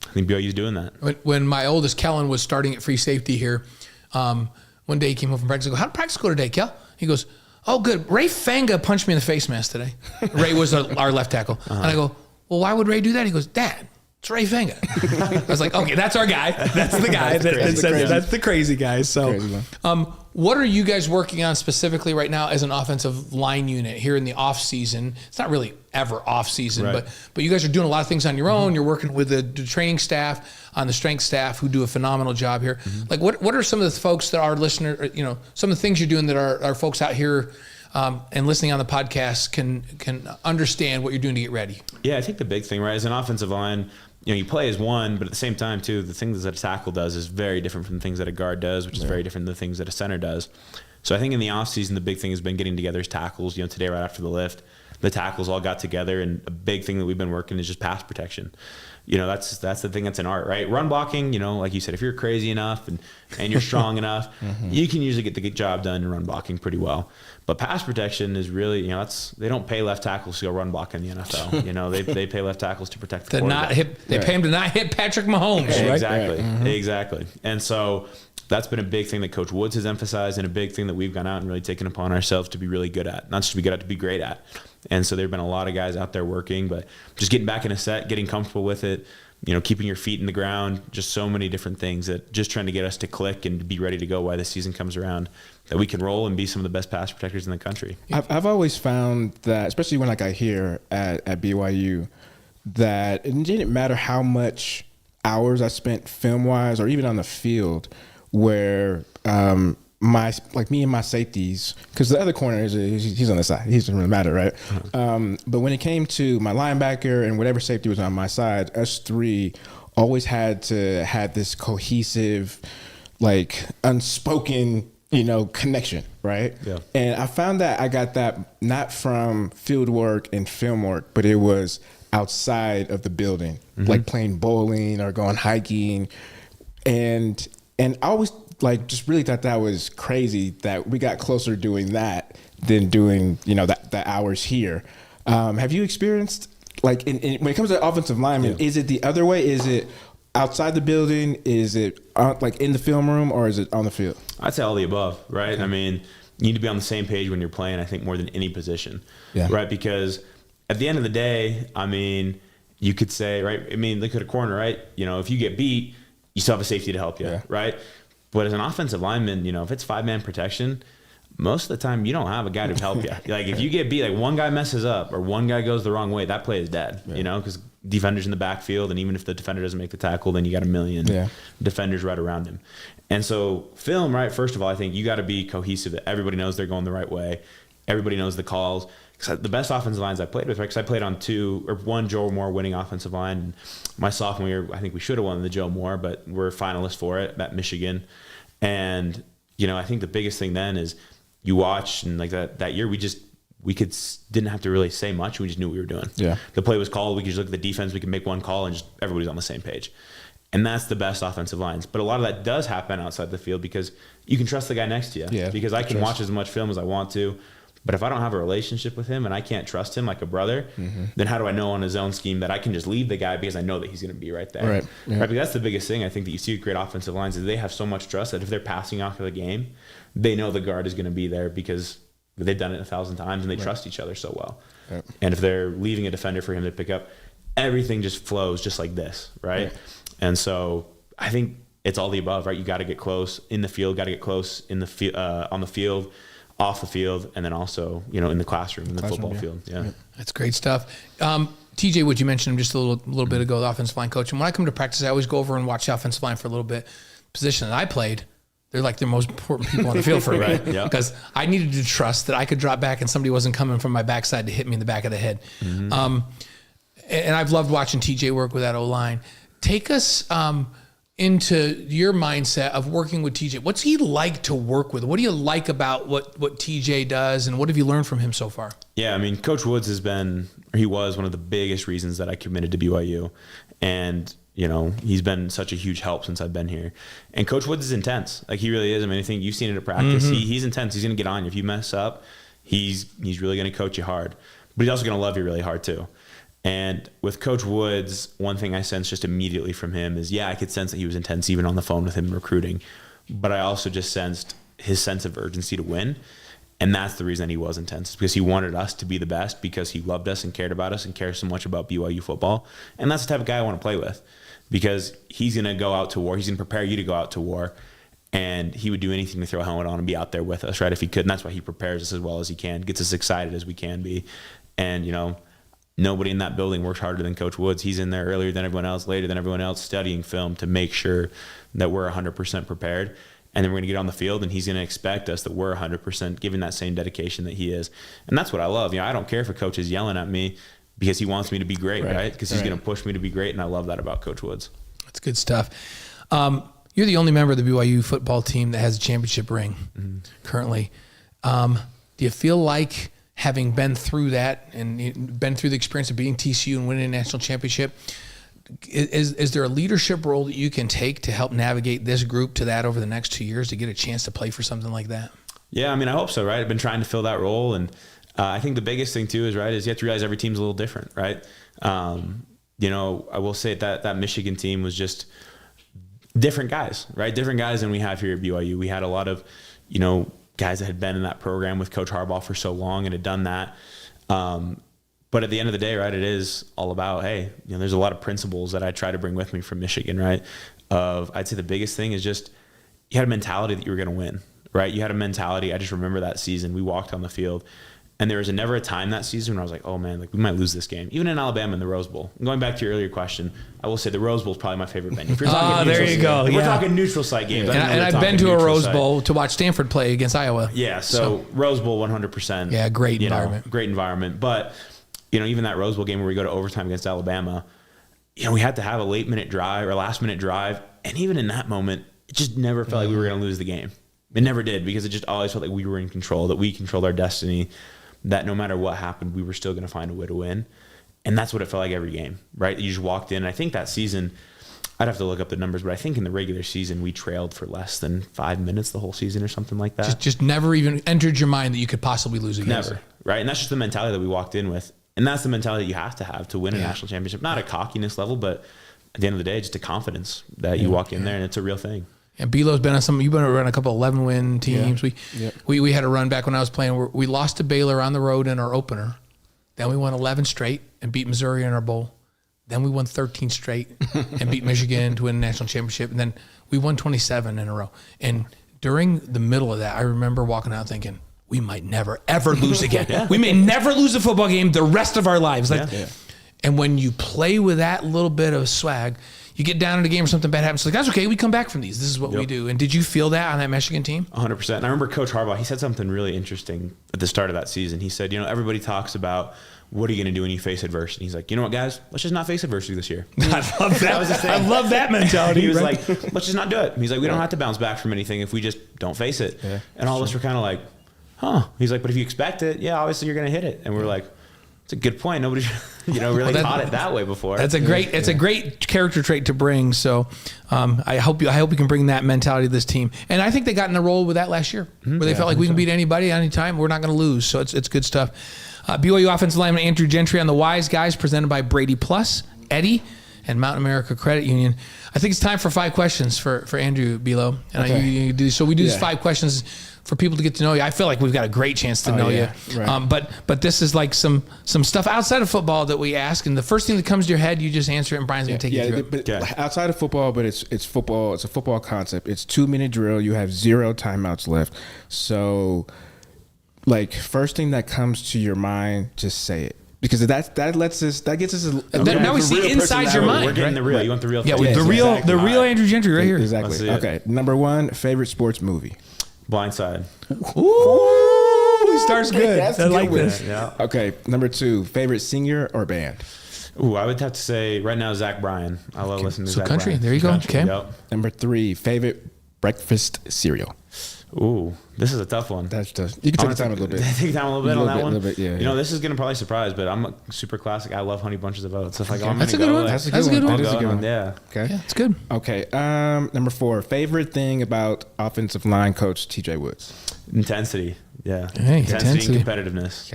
S4: I think BYU's doing that.
S1: When my oldest Kellen was starting at free safety here, one day he came home from practice. I go, how'd practice go today, Kel? He goes, oh, good. Ray Fanga punched me in the face mask today. Ray was our left tackle. And I go, well, why would Ray do that? He goes, Dad, it's Ray Fanga. I was like, okay, that's our guy. That's the guy. That's the crazy guy. So what are you guys working on specifically right now as an offensive line unit here in the off season? It's not really ever off season,
S4: right.
S1: but you guys are doing a lot of things on your own. You're working with the training staff, on the strength staff, who do a phenomenal job here. Like what are some of the folks that our listener, some of the things you're doing that our folks out here and listening on the podcast can understand what you're doing to get ready?
S4: Yeah, I think the big thing, right, as an offensive line, you play as one, but at the same time, too, the things that a tackle does is very different from the things that a guard does, which is very different than the things that a center does. So I think in the offseason, the big thing has been getting together as tackles. Today right after the lift, the tackles all got together, and a big thing that we've been working is just pass protection. That's the thing that's an art, right? Run blocking, like you said, if you're crazy enough and you're strong enough, you can usually get the job done in run blocking pretty well. But pass protection is really, they don't pay left tackles to go run block in the NFL. They pay left tackles to protect the quarterback.
S1: They pay him to not hit Patrick Mahomes, right?
S4: Exactly, exactly. And so that's been a big thing that Coach Woods has emphasized, and a big thing that we've gone out and really taken upon ourselves to be really good at. Not just to be good at, to be great at. And so there have been a lot of guys out there working, but just getting back in a set, getting comfortable with it, keeping your feet in the ground, just so many different things that just trying to get us to click and to be ready to go while the season comes around, that we can roll and be some of the best pass protectors in the country.
S2: I've always found that, especially when I got here at BYU, that it didn't matter how much hours I spent film-wise or even on the field, where me and my safeties, because the other corner he's on the side, he doesn't really matter, right? But when it came to my linebacker and whatever safety was on my side, us three always had to have this cohesive, unspoken connection, right?
S4: Yeah.
S2: And I found that I got that not from field work and film work, but it was outside of the building, like playing bowling or going hiking, and I always just really thought that was crazy that we got closer doing that than doing that hours here. Have you experienced when it comes to offensive linemen, is it the other way? Is it outside the building? Is it in the film room, or is it on the field?
S4: I'd say all the above, right? Okay. I mean, you need to be on the same page when you're playing, I think, more than any position, right? Because at the end of the day, I mean, you could say, right, I mean, look at a corner, right? If you get beat, you still have a safety to help you, right? But as an offensive lineman, if it's 5-man protection, most of the time you don't have a guy to help you. If you get beat, one guy messes up or one guy goes the wrong way, that play is dead, because defenders in the backfield, and even if the defender doesn't make the tackle, then you got a million defenders right around him. And so film, right, first of all, I think you got to be cohesive. Everybody knows they're going the right way. Everybody knows the calls. Because the best offensive lines I played with, right, because I played on one Joe Moore winning offensive line. And my sophomore year, I think we should have won the Joe Moore, but we're finalists for it at Michigan. And, I think the biggest thing then is you watch, and like that year, didn't have to really say much. We just knew what we were doing. Yeah. The play was called. We could just look at the defense. We could make one call, and just everybody's on the same page. And that's the best offensive lines. But a lot of that does happen outside the field because you can trust the guy next to you. Yeah, because I can watch as much film as I want to. But if I don't have a relationship with him and I can't trust him like a brother, then how do I know on his own scheme that I can just leave the guy because I know that he's going to be right there? Right. Yeah. Right. Because that's the biggest thing I think that you see with great offensive lines is they have so much trust that if they're passing off of the game, they know the guard is going to be there because they've done it 1,000 times and they trust each other so well. Right. And if they're leaving a defender for him to pick up, everything just flows just like this, right? And so I think it's all the above, right? You got to get close in the field, got to get close in the on the field, off the field, and then also, in the classroom, in the football field. Yeah.
S1: That's great stuff. TJ, would you mention him just a little bit ago, the offensive line coach. And when I come to practice, I always go over and watch the offensive line for a little bit. Position that I played, they're like the most important people on the field for me. Right. Because I needed to trust that I could drop back and somebody wasn't coming from my backside to hit me in the back of the head. And I've loved watching TJ work with that O-line. Take us into your mindset of working with TJ. What's he like to work with? What do you like about what TJ does, and what have you learned from him so far?
S4: Yeah, I mean, Coach Woods he was one of the biggest reasons that I committed to BYU. And, he's been such a huge help since I've been here. And Coach Woods is intense. Like, he really is. I mean, I think you've seen it at practice. He's intense. He's going to get on you. If you mess up, he's really going to coach you hard. But he's also going to love you really hard, too. And with Coach Woods, one thing I sensed just immediately from him is, I could sense that he was intense even on the phone with him recruiting. But I also just sensed his sense of urgency to win. And that's the reason he was intense, because he wanted us to be the best, because he loved us and cared about us and cares so much about BYU football. And that's the type of guy I want to play with, because he's going to go out to war. He's going to prepare you to go out to war. And he would do anything to throw a helmet on and be out there with us, right, if he could. And that's why he prepares us as well as he can, gets us excited as we can be. And, nobody in that building works harder than Coach Woods. He's in there earlier than everyone else, later than everyone else, studying film to make sure that we're 100% prepared. And then we're going to get on the field, and he's going to expect us that we're 100% giving that same dedication that he is. And that's what I love. I don't care if a coach is yelling at me because he wants me to be great, right? Because he's going to push me to be great, and I love that about Coach Woods.
S1: That's good stuff. You're the only member of the BYU football team that has a championship ring currently. Do you feel like, having been through that and been through the experience of beating TCU and winning a national championship, is there a leadership role that you can take to help navigate this group to that over the next 2 years to get a chance to play for something like that?
S4: Yeah, I mean, I hope so, right? I've been trying to fill that role. And I think the biggest thing too is you have to realize every team's a little different, right? I will say that Michigan team was just different guys, right? Different guys than we have here at BYU. We had a lot of, guys that had been in that program with Coach Harbaugh for so long and had done that. But at the end of the day, right, it is all about, hey, there's a lot of principles that I try to bring with me from Michigan, right? I'd say the biggest thing is just you had a mentality that you were going to win, right? You had a mentality. I just remember that season. We walked on the field, and there was never a time that season when I was like, oh man, we might lose this game. Even in Alabama in the Rose Bowl. Going back to your earlier question, I will say the Rose Bowl is probably my favorite venue. If you're talking
S1: there you go.
S4: We're talking neutral site games.
S1: And I've been to a Rose Bowl to watch Stanford play against Iowa.
S4: Yeah, so Rose Bowl 100%.
S1: Yeah, great environment.
S4: Great environment. But, even that Rose Bowl game where we go to overtime against Alabama, we had to have a last-minute drive. And even in that moment, it just never felt like we were going to lose the game. It never did, because it just always felt like we were in control, that we controlled our destiny, that no matter what happened, we were still going to find a way to win. And that's what it felt like every game, right? You just walked in. And I think that season, I'd have to look up the numbers, but I think in the regular season, we trailed for less than 5 minutes the whole season or something like that.
S1: Just never even entered your mind that you could possibly lose a game.
S4: Never, right? And that's just the mentality that we walked in with. And that's the mentality you have to win a national championship. Not a cockiness level, but at the end of the day, just a confidence that you walk in there and it's a real thing.
S1: And Belo's been on you've been around a couple 11-win teams. Yeah. We had a run back when I was playing. We lost to Baylor on the road in our opener. Then we won 11 straight and beat Missouri in our bowl. Then we won 13 straight and beat Michigan to win a national championship. And then we won 27 in a row. And during the middle of that, I remember walking out thinking, we might never, ever lose again. We may never lose a football game the rest of our lives. And when you play with that little bit of swag, you get down in a game or something bad happens. Like, that's okay. We come back from these. This is what we do. And did you feel that on that Michigan team?
S4: 100%. And I remember Coach Harbaugh, he said something really interesting at the start of that season. He said, everybody talks about what are you going to do when you face adversity? He's like, you know what, guys? Let's just not face adversity this year.
S1: I love that. Was I love that mentality.
S4: He was like, let's just not do it. He's like, we don't have to bounce back from anything if we just don't face it. Yeah, and all of us were kind of like, huh. He's like, but if you expect it, obviously you're going to hit it. And we're like, it's a good point. Nobody, really taught it that way before.
S1: That's a great. It's a great character trait to bring. So, I hope you can bring that mentality to this team. And I think they got in a role with that last year, where they felt like we can beat anybody anytime. We're not going to lose. So it's good stuff. BYU offensive lineman Andrew Gentry on the Wise Guys, presented by Brady Plus, Eddie, and Mountain America Credit Union. I think it's time for 5 questions for Andrew Bilo. And you do so. We do these 5 questions for people to get to know you. I feel like we've got a great chance to know you. Right. But this is like some stuff outside of football that we ask, and the first thing that comes to your head, you just answer it, and Brian's going to take you through it.
S2: But outside of football, but it's football. It's a football concept. It's 2-minute drill. You have 0 timeouts left. So, like, first thing that comes to your mind, just say it. Because that gets us.
S1: Now we see inside your mind.
S4: We're getting the real. You want the real?
S1: Yeah, the real Andrew Gentry right here.
S2: Exactly. Okay. Number 1, favorite sports movie.
S4: Blindside.
S1: Ooh, he starts good. I like this.
S4: Yeah.
S2: Okay. Number 2, favorite singer or band.
S4: Ooh, I would have to say right now Zach Bryan. I love listening to Zach
S1: country.
S4: Bryan.
S1: There you go.
S4: Country,
S1: Okay.
S4: Yep.
S2: Number 3, favorite breakfast cereal.
S4: Ooh, this is a tough one.
S2: That's tough. You can take time a little bit.
S4: Take time a little bit on that one.
S2: A little bit, yeah.
S4: This is going to probably surprise, but I'm a super classic. I love Honey Bunches of Oats. If I go,
S1: That's a good one. That's a good one.
S2: That is a good one.
S4: Yeah.
S2: Okay.
S1: Yeah, it's good.
S2: Okay. Number 4, favorite thing about offensive line coach TJ Woods.
S4: Intensity. Yeah.
S1: Hey,
S4: intensity and competitiveness.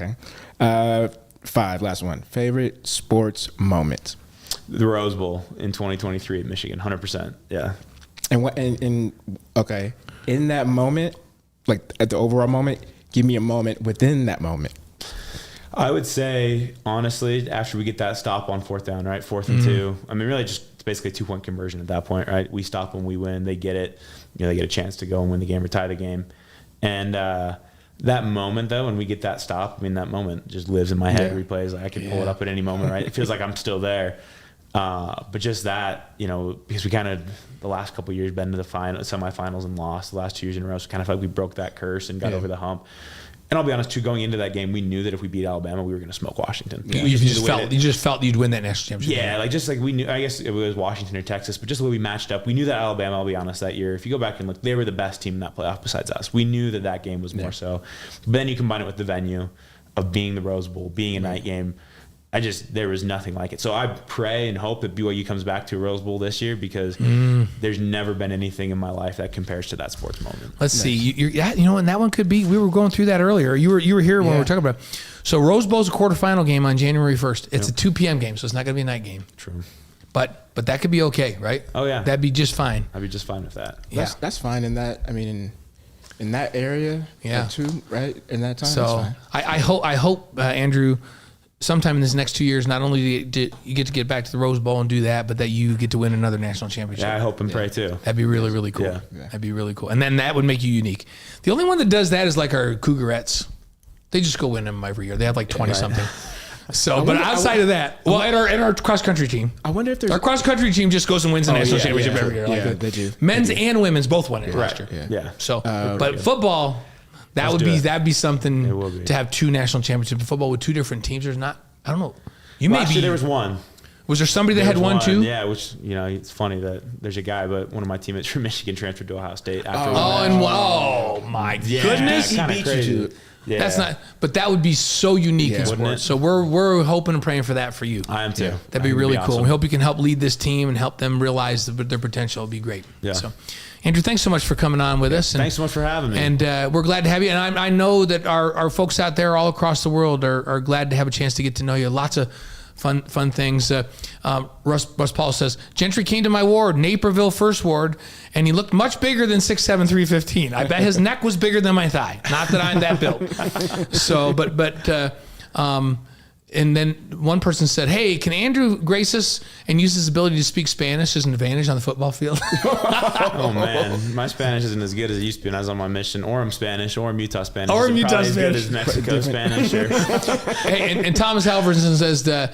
S2: Okay. 5, last one. Favorite sports moment.
S4: The Rose Bowl in 2023 at Michigan. 100%. Yeah.
S2: And what? And okay. In that moment, like at the overall moment, give me a moment within that moment.
S4: I would say, honestly, after we get that stop on 4th down, right? 4th and 2. I mean, really just it's basically a 2-point conversion at that point, right? We stop when we win. They get it. They get a chance to go and win the game or tie the game. And that moment, though, when we get that stop, I mean, that moment just lives in my head. Replays. Like, I can pull it up at any moment, right? It feels like I'm still there. But just that, because we kind of the last couple of years been to the semifinals and lost the last 2 years in a row, so kind of felt like we broke that curse and got over the hump. And I'll be honest too, going into that game, we knew that if we beat Alabama, we were going to smoke Washington.
S1: Yeah. You just felt you'd win that national championship.
S4: Yeah, we knew. I guess it was Washington or Texas, but just the way we matched up, we knew that Alabama. I'll be honest, that year, if you go back and look, they were the best team in that playoff besides us. We knew that game was more so. But then you combine it with the venue of being the Rose Bowl, being a night game. There was nothing like it. So I pray and hope that BYU comes back to a Rose Bowl this year, because there's never been anything in my life that compares to that sports moment.
S1: Let's see. And that one could be, we were going through that earlier. You were here when we were talking about it. So Rose Bowl's a quarterfinal game on January 1st. It's a 2 p.m. game, so it's not going to be a night game.
S4: True.
S1: But that could be okay, right?
S4: Oh, yeah.
S1: That'd be just fine.
S4: I'd be just fine with that.
S1: Yeah.
S2: That's fine in that, in that area, too, right? In that time,
S1: so I hope Andrew, sometime in this next 2 years, not only do you get to get back to the Rose Bowl and do that, but that you get to win another national championship.
S4: Yeah, I hope and pray too.
S1: That'd be really, really cool.
S4: Yeah.
S1: That'd be really cool. And then that would make you unique. The only one that does that is like our Cougarettes. They just go win them every year. They have like 20 something. So, but outside of that, in our cross country team,
S2: I wonder if there's
S1: our cross country team just goes and wins the national championship every year.
S2: Yeah, they do.
S1: Men's and women's both won it last year.
S2: Yeah.
S1: So, but football, that'd be something to have 2 national championships in football with 2 different teams. There's not. I don't know.
S4: Last year there was one.
S1: Was there somebody that had one too?
S4: Yeah, which it's funny that there's a guy, but one of my teammates from Michigan transferred to Ohio State after.
S1: My goodness,
S4: he beat you. Yeah.
S1: That's not, but that would be so unique in sports. So we're hoping and praying for that for you.
S4: I am too.
S1: That'd be really cool. Awesome. We hope you can help lead this team and help them realize their potential. It'd be great.
S4: Yeah.
S1: So, Andrew, thanks so much for coming on with us. And,
S4: thanks so much for having me.
S1: And we're glad to have you. And I know that our folks out there all across the world are glad to have a chance to get to know you. Lots of fun things. Russ Paul says, Gentry came to my ward, Naperville First Ward, and he looked much bigger than 6'7", 315. I bet his neck was bigger than my thigh. Not that I'm that built. So, but And then one person said, "Hey, can Andrew grace us and use his ability to speak Spanish as an advantage on the football field?"
S4: Oh man, my Spanish isn't as good as it used to be when I was on my mission. Or I'm Spanish, or I'm Utah Spanish.
S1: Or I'm Utah
S4: as good
S1: Spanish.
S4: as Mexico Spanish. Or...
S1: Hey, and Thomas Halverson says,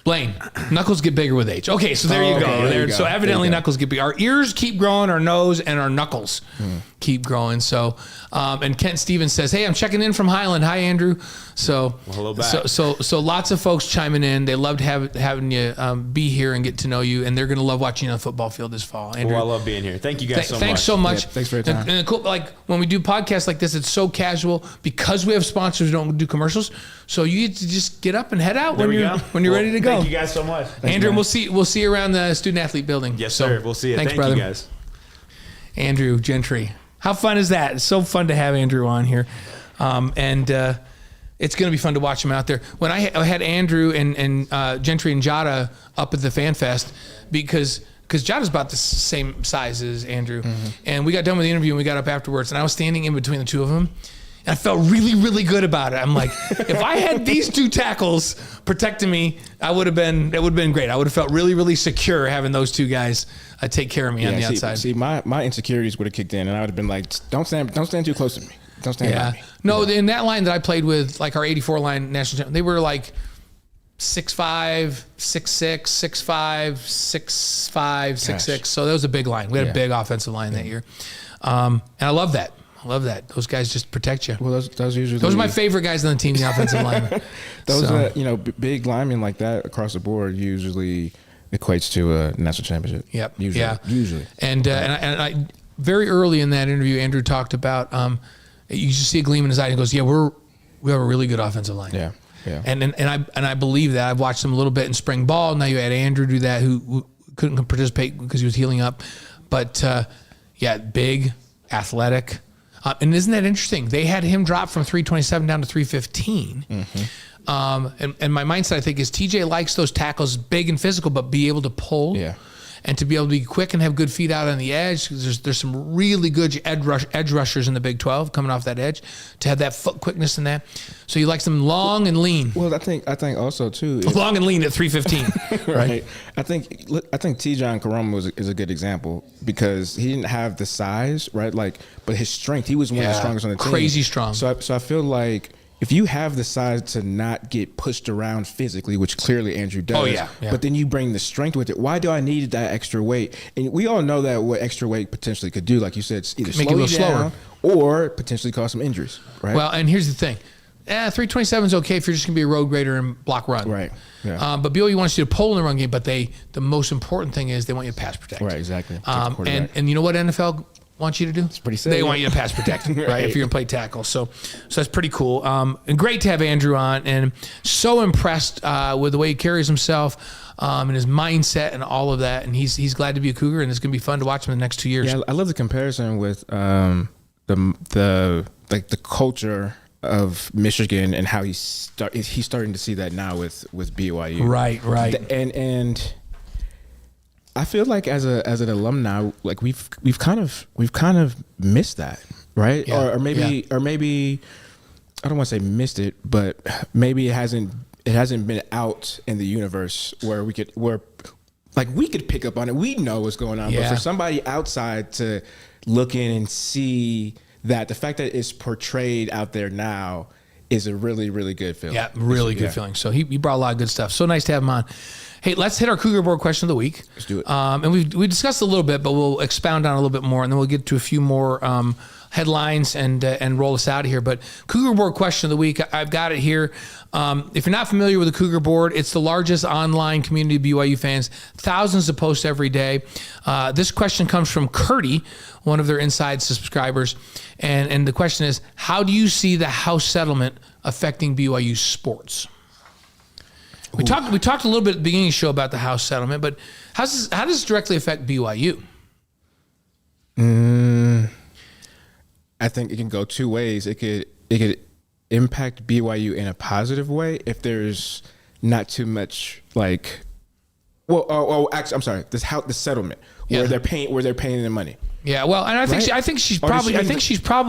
S1: "Blaine, knuckles get bigger with age." Okay, so there you go.
S2: Okay, there you go.
S1: So evidently,
S2: There you go.
S1: knuckles get bigger. Our ears keep growing, our nose and our knuckles keep growing. So, and Kent Stevens says, "Hey, I'm checking in from Highland. Hi, Andrew." So,
S4: hello back.
S1: So lots of folks chiming in. They loved having you be here and get to know you, and they're going to love watching you on the football field this fall. Andrew,
S4: Well, I love being here. Thank you guys so much.
S1: Thanks so much.
S2: Yeah, thanks for your time.
S1: And cool, like when we do podcasts like this, it's so casual because we have sponsors. We don't do commercials, so you get to just get up and head out when you're ready to go.
S4: Thank you guys so much.
S1: Andrew, we'll see you around the student athlete building.
S4: Yes,
S1: So,
S4: sir. We'll see you.
S1: Thanks,
S4: Thank
S1: brother.
S4: you guys.
S1: Andrew Gentry. How fun is that? It's so fun to have Andrew on here. And it's going to be fun to watch him out there. When I had Andrew and Gentry and Jada up at the Fan Fest, because Jada's about the same size as Andrew. And we got done with the interview and we got up afterwards, and I was standing in between the two of them. And I felt really, really good about it. I'm like, if I had these two tackles protecting me, it would have been great. I would have felt really, really secure having those two guys take care of me on the outside.
S2: See, my insecurities would have kicked in, and I would have been like, don't stand too close to me. Don't stand by me.
S1: No, in that line that I played with, like our 84 line national champion, they were like 6'5", 6'6", 6'5", 6'5", 6'6". So that was a big line. We had a big offensive line that year. And I love that. Those guys just protect you.
S2: Well, those usually
S1: Those are my favorite guys on the team, the offensive linemen.
S2: Those big linemen like that across the board usually equates to a national championship.
S1: Yep.
S2: Usually.
S1: Yeah.
S2: Usually.
S1: And I very early in that interview, Andrew talked about you just see a gleam in his eye. And he goes, "Yeah, we have a really good offensive line."
S2: Yeah. Yeah.
S1: And I believe that. I've watched him a little bit in spring ball. Now you had Andrew do that, who couldn't participate because he was healing up. But big, athletic. And isn't that interesting? They had him drop from 327 down to 315. And my mindset, I think, is TJ likes those tackles, big and physical, but be able to pull.
S2: Yeah.
S1: And to be able to be quick and have good feet out on the edge. There's some really good edge rushers in the Big 12 coming off that edge to have that foot quickness in that. So he likes them long and lean.
S2: Well, I think also too.
S1: Long and lean at 315.
S2: Right. I think T-John Karoma is a good example because he didn't have the size, right? But his strength, he was one of the strongest on the team.
S1: Crazy strong.
S2: So I feel like if you have the size to not get pushed around physically, which clearly Andrew does, but then you bring the strength with it, why do I need that extra weight? And we all know that what extra weight potentially could do, like you said, either
S1: Make
S2: slow
S1: you
S2: you
S1: slower
S2: down or potentially cause some injuries, right?
S1: Well, and here's the thing. 327 is okay if you're just going to be a road grader and block run.
S2: Right. Yeah.
S1: But BYU wants you to pull in the run game, but the most important thing is they want you to pass protect.
S2: Right, exactly.
S1: And you know what NFL wants you to do? It's
S2: pretty simple.
S1: They want you to pass protect, right? If you're going to play tackle. So that's pretty cool. And great to have Andrew on, and so impressed with the way he carries himself and his mindset and all of that. And he's glad to be a Cougar, and it's going to be fun to watch him in the next 2 years.
S2: Yeah, I love the comparison with the culture of Michigan and how he's starting to see that now with BYU.
S1: Right.
S2: And I feel like as an alumni, like we've kind of missed that, right?
S1: Yeah.
S2: Or maybe I don't want to say missed it, but maybe it hasn't been out in the universe where we could pick up on it. We know what's going on, but for somebody outside to look in and see that, the fact that it's portrayed out there now is a really, really good feeling.
S1: Yeah, really good feeling. So he brought a lot of good stuff. So nice to have him on. Hey, let's hit our Cougar Board question of the week.
S2: Let's do it.
S1: And we discussed a little bit, but we'll expound on it a little bit more, and then we'll get to a few more headlines and roll us out of here. But Cougar Board question of the week, I've got it here. If you're not familiar with the Cougar Board, it's the largest online community of BYU fans. Thousands of posts every day. This question comes from Curdy, one of their inside subscribers. And the question is, how do you see the House settlement affecting BYU sports? We talked a little bit at the beginning of the show about the House settlement, but how does this directly affect BYU?
S2: I think it can go two ways. It could impact BYU in a positive way if there's not too much actually, I'm sorry. The settlement where they're paying the money.
S1: Yeah, well, and I think she's probably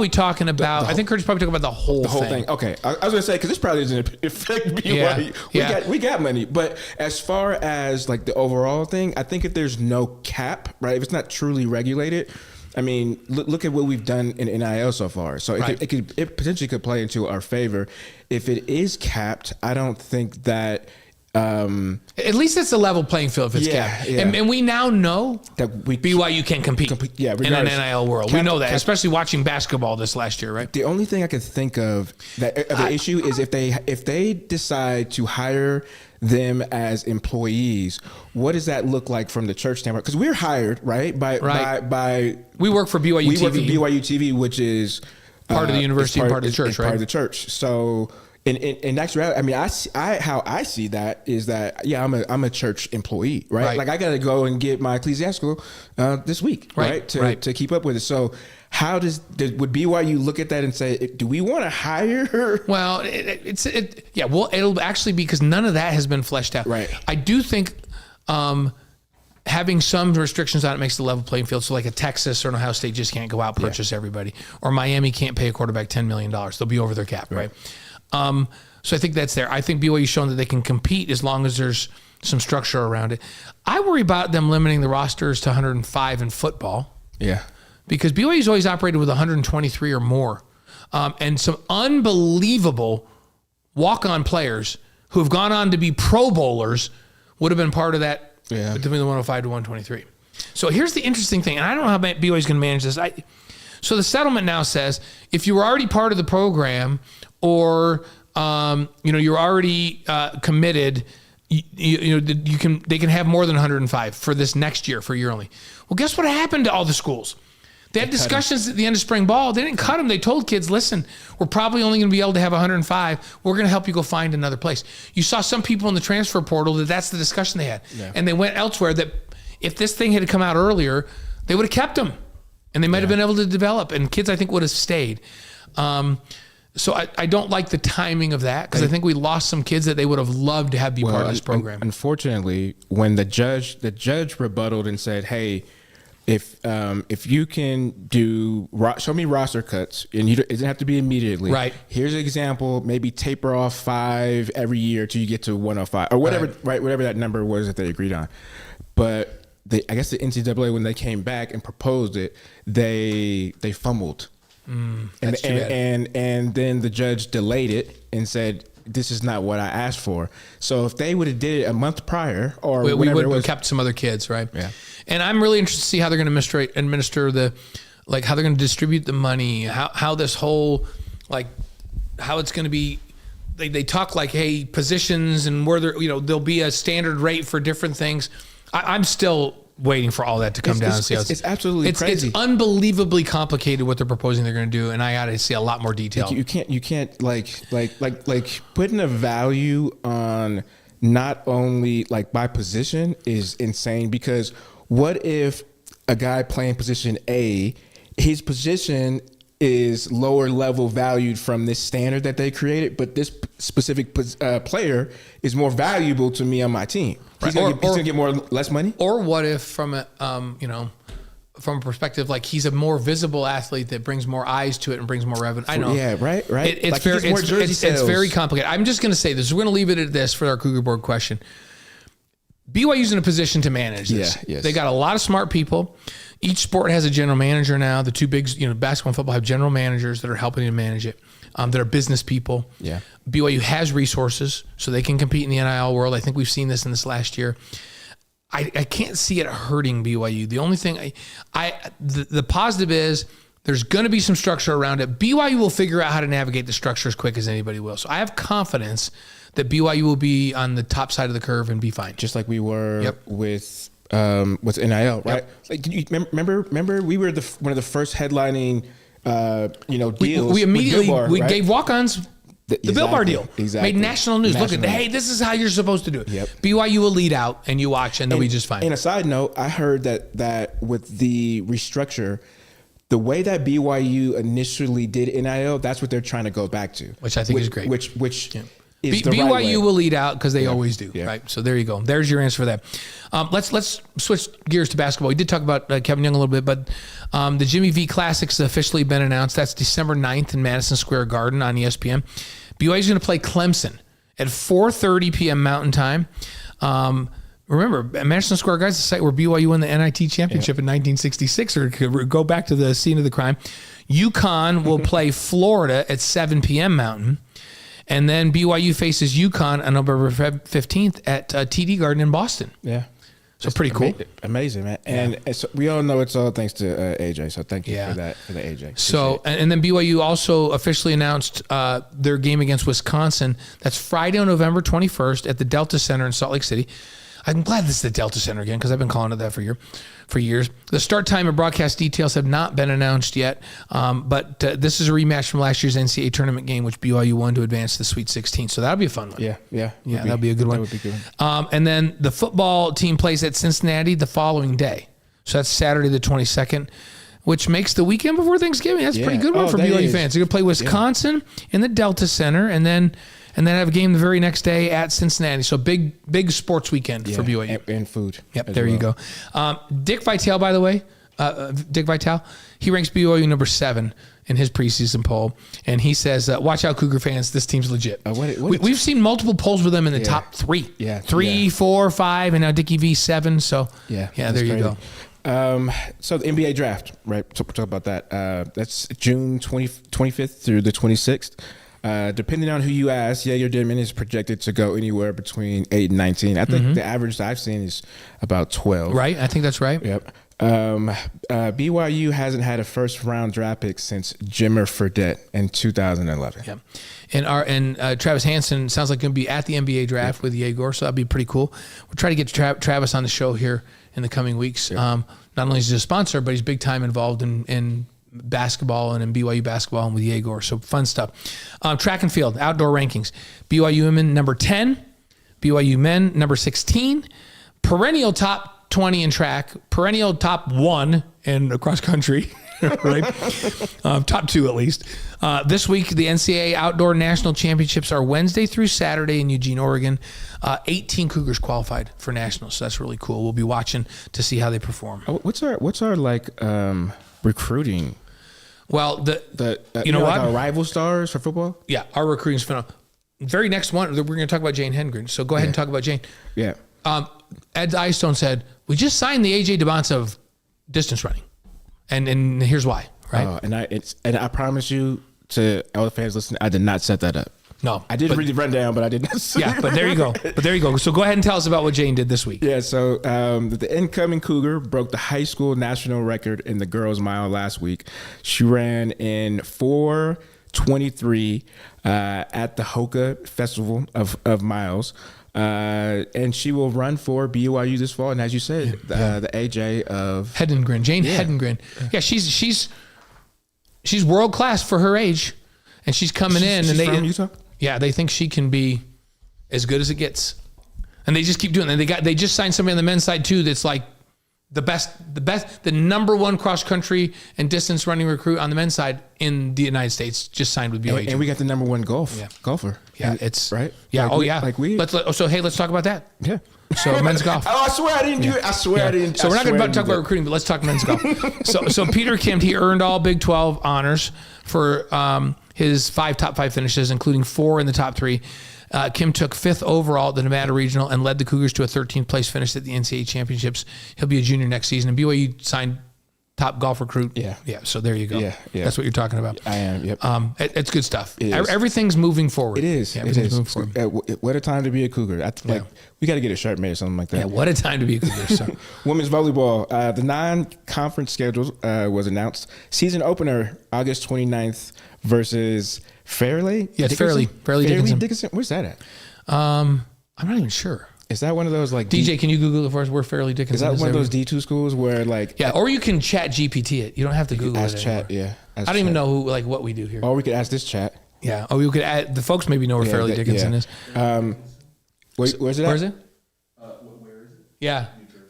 S1: talking about. I think Kurt's probably talking about the whole thing.
S2: Okay, I was gonna say because this probably doesn't affect BYU. We got money, but as far as like the overall thing, I think if there's no cap, right? If it's not truly regulated, I mean, look at what we've done in NIL so far. So it potentially could play into our favor. If it is capped, I don't think that.
S1: At least it's a level playing field if it's capped. Yeah. And we now know that BYU can compete in an NIL world. We know that, especially watching basketball this last year, right?
S2: The only thing I could think of the issue is if they decide to hire them as employees, what does that look like from the church standpoint? Because we're hired, right? By
S1: we work for BYU TV.
S2: We work for BYU TV, which is
S1: part of the university and part of the church, right?
S2: Part of the church. So in actuality, I mean, how I see that is that I'm a church employee, right? Like I got to go and get my ecclesiastical this week, right? To keep up with it. So how would BYU look at that and say, do we want to hire her?
S1: Well, it'll actually be because none of that has been fleshed out.
S2: Right.
S1: I do think having some restrictions on it makes the level playing field. So like a Texas or an Ohio State just can't go out and purchase everybody, or Miami can't pay a quarterback $10 million. They'll be over their cap, right? So I think that's there. I think BYU's shown that they can compete as long as there's some structure around it. I worry about them limiting the rosters to 105 in football.
S2: Yeah.
S1: Because BYU's always operated with 123 or more. And some unbelievable walk-on players who have gone on to be Pro Bowlers would have been part of that between the 105 to 123. So here's the interesting thing, and I don't know how BYU's going to manage this. So the settlement now says if you were already part of the program or you're already committed, they can have more than 105 for this next year for a year only. Well, guess what happened to all the schools? They had discussions at the end of spring ball. They didn't cut them. They told kids, listen, we're probably only going to be able to have 105. We're going to help you go find another place. You saw some people in the transfer portal that's the discussion they had. Yeah. And they went elsewhere that if this thing had come out earlier, they would have kept them. And they might have been able to develop. And kids, I think, would have stayed. So I don't like the timing of that because I think we lost some kids that they would have loved to have be part of this program.
S2: Unfortunately, when the judge rebutted and said, hey, if you can show me roster cuts, and it doesn't have to be immediately. Right. Here's an example. Maybe taper off 5 every year till you get to 105 or whatever. Right. Whatever that number was that they agreed on. But I guess the NCAA, when they came back and proposed it, they fumbled. And then the judge delayed it and said, this is not what I asked for. So if they would have did it a month prior or
S1: we would have kept some other kids, right? Yeah. And I'm really interested to see how they're going to administer how they're going to distribute the money, how this whole, how it's going to be. They talk like, hey, positions and where there'll be a standard rate for different things. I'm still waiting for all that to come down and see how
S2: it's absolutely crazy.
S1: It's unbelievably complicated what they're proposing they're going to do, and I got to see a lot more detail.
S2: You can't putting a value on not only by position is insane, because what if a guy playing position A, his position is lower level valued from this standard that they created, but this specific player is more valuable to me on my team. He's gonna get less money.
S1: Or what if from a from a perspective he's a more visible athlete that brings more eyes to it and brings more revenue. I know.
S2: Yeah, right.
S1: It's very complicated. I'm just going to say this. We're going to leave it at this for our Cougar Board question. BYU's in a position to manage this.
S2: Yes.
S1: They got a lot of smart people. Each sport has a general manager now. The two big, basketball and football have general managers that are helping to manage it. That are business people. Yeah. BYU has resources, so they can compete in the NIL world. I think we've seen this in this last year. I can't see it hurting BYU. The only thing the positive is there's going to be some structure around it. BYU will figure out how to navigate the structure as quick as anybody will. So I have confidence that BYU will be on the top side of the curve and be fine.
S2: Just like we were with NIL, right? Yep. Do you remember we were one of the first headlining deals.
S1: We immediately gave walk-ons the Bill Bar deal.
S2: Exactly.
S1: Made national news. Look at, hey, this is how you're supposed to do it. Yep. BYU will lead out and you watch and they'll be just fine.
S2: And a side note, I heard that with the restructure, the way that BYU initially did NIL, that's what they're trying to go back to.
S1: Which I think is great.
S2: Which is the
S1: BYU
S2: right way.
S1: will lead out because they always do, right? So there you go. There's your answer for that. Let's switch gears to basketball. We did talk about Kevin Young a little bit, but the Jimmy V Classics has officially been announced. That's December 9th in Madison Square Garden on ESPN. BYU is going to play Clemson at 4:30 p.m. Mountain Time. Remember, Madison Square Garden is the site where BYU won the NIT championship in 1966, or go back to the scene of the crime. UConn will play Florida at 7 p.m. Mountain. And then BYU faces UConn on November 15th at TD Garden in Boston.
S2: Yeah.
S1: So pretty cool.
S2: Amazing, man. And we all know it's all thanks to AJ. So thank you for that, for the AJ.
S1: So, and then BYU also officially announced their game against Wisconsin. That's Friday, November 21st at the Delta Center in Salt Lake City. I'm glad this is the Delta Center again because I've been calling it that for years. The start time and broadcast details have not been announced yet, but this is a rematch from last year's NCAA tournament game, which BYU won to advance to the Sweet 16. So that'll be a fun one.
S2: Yeah,
S1: that'll be a good one.
S2: That would be good.
S1: And then the football team plays at Cincinnati the following day. So that's Saturday the 22nd, which makes the weekend before Thanksgiving. That's a pretty good one for BYU fans. They're going to play Wisconsin in the Delta Center, and then have a game the very next day at Cincinnati. So big sports weekend for BYU.
S2: And food.
S1: Yep, there you go. Dick Vitale, by the way, he ranks BYU number 7 in his preseason poll. And he says, watch out, Cougar fans, this team's legit. We've seen multiple polls with them in the top 3.
S2: Yeah.
S1: 3, 4, 5, and now Dickie V 7. So, there you go.
S2: So the NBA draft, right? So we'll talk about that. That's June 25th through the 26th. Depending on who you ask, your Denman is projected to go anywhere between 8 and 19. I think the average that I've seen is about 12.
S1: Right, I think that's right.
S2: Yep. BYU hasn't had a first-round draft pick since Jimmer Fredette in 2011.
S1: Yeah, and Travis Hansen sounds like going to be at the NBA draft with Yegor, so that'd be pretty cool. We'll try to get Travis on the show here in the coming weeks. Not only is he a sponsor, but he's big time involved in basketball and in BYU basketball and with Yegor. So fun stuff. Track and field, outdoor rankings. BYU women number 10, BYU men number 16, perennial top 20 in track, perennial top 1 in cross country, right? Top 2 at least. This week, the NCAA Outdoor National Championships are Wednesday through Saturday in Eugene, Oregon. 18 Cougars qualified for nationals, so that's really cool. We'll be watching to see how they perform.
S2: What's our recruiting?
S1: Well, you know what?
S2: Our rival stars for football?
S1: Yeah, our recruiting's phenomenal. Very next one, we're going to talk about Jane Hedgren. So go ahead and talk about Jane.
S2: Yeah.
S1: Ed Eyestone said, we just signed the AJ DeBonce of distance running. And here's why, right?
S2: And I promise you, to all the fans listening, I did not set that up.
S1: No.
S2: I did read the rundown, but I did not set
S1: but there you go. So go ahead and tell us about what Jane did this week.
S2: Yeah, so the incoming Cougar broke the high school national record in the girls' mile last week. She ran in 4:23 at the Hoka Festival of Miles. And she will run for BYU this fall. And as you said, the AJ of
S1: Hedengren, Jane Hedengren. Yeah, she's world class for her age, and she's coming in.
S2: She's
S1: and
S2: from Utah?
S1: Yeah, they think she can be as good as it gets, and they just keep doing it. They just signed somebody on the men's side too that's like the number 1 cross country and distance running recruit on the men's side in the United States. Just signed with BYU,
S2: and we got the number 1 golfer.
S1: Yeah, it's
S2: right.
S1: Yeah,
S2: Let's
S1: talk about that.
S2: Yeah.
S1: So men's golf.
S2: Oh, I swear I didn't do it. I swear I didn't.
S1: So we're not going to talk about recruiting, but let's talk men's golf. So Peter Kimt, he earned all Big 12 honors for his top 5 finishes, including 4 in the top 3. Kim took 5th overall at the Nevada Regional and led the Cougars to a 13th place finish at the NCAA Championships. He'll be a junior next season. And BYU signed top golf recruit.
S2: Yeah.
S1: So there you go. Yeah. That's what you're talking about.
S2: I am. Yep.
S1: It's good stuff. Everything's moving forward.
S2: It is.
S1: Yeah, everything's moving forward.
S2: What a time to be a Cougar. We got to get a shirt made or something like that.
S1: Yeah. What a time to be a Cougar. So.
S2: Women's volleyball. The non-conference schedule was announced. Season opener August 29th versus Fairleigh.
S1: Yeah, it's Fairleigh Dickinson.
S2: Where's that at?
S1: I'm not even sure.
S2: Is that one of those like
S1: DJ? Can you Google it for us? Where Fairleigh Dickinson
S2: is that one of those D2 schools where like
S1: or you can chat GPT it. You don't have to Google
S2: ask
S1: it.
S2: Chat, yeah.
S1: I don't even know what we do here.
S2: Or we could ask this chat.
S1: Yeah. Oh, we could add the folks maybe know where Fairleigh Dickinson is.
S2: Where's it at?
S1: Where is it?
S5: Where is it?
S1: Yeah.
S5: New Jersey.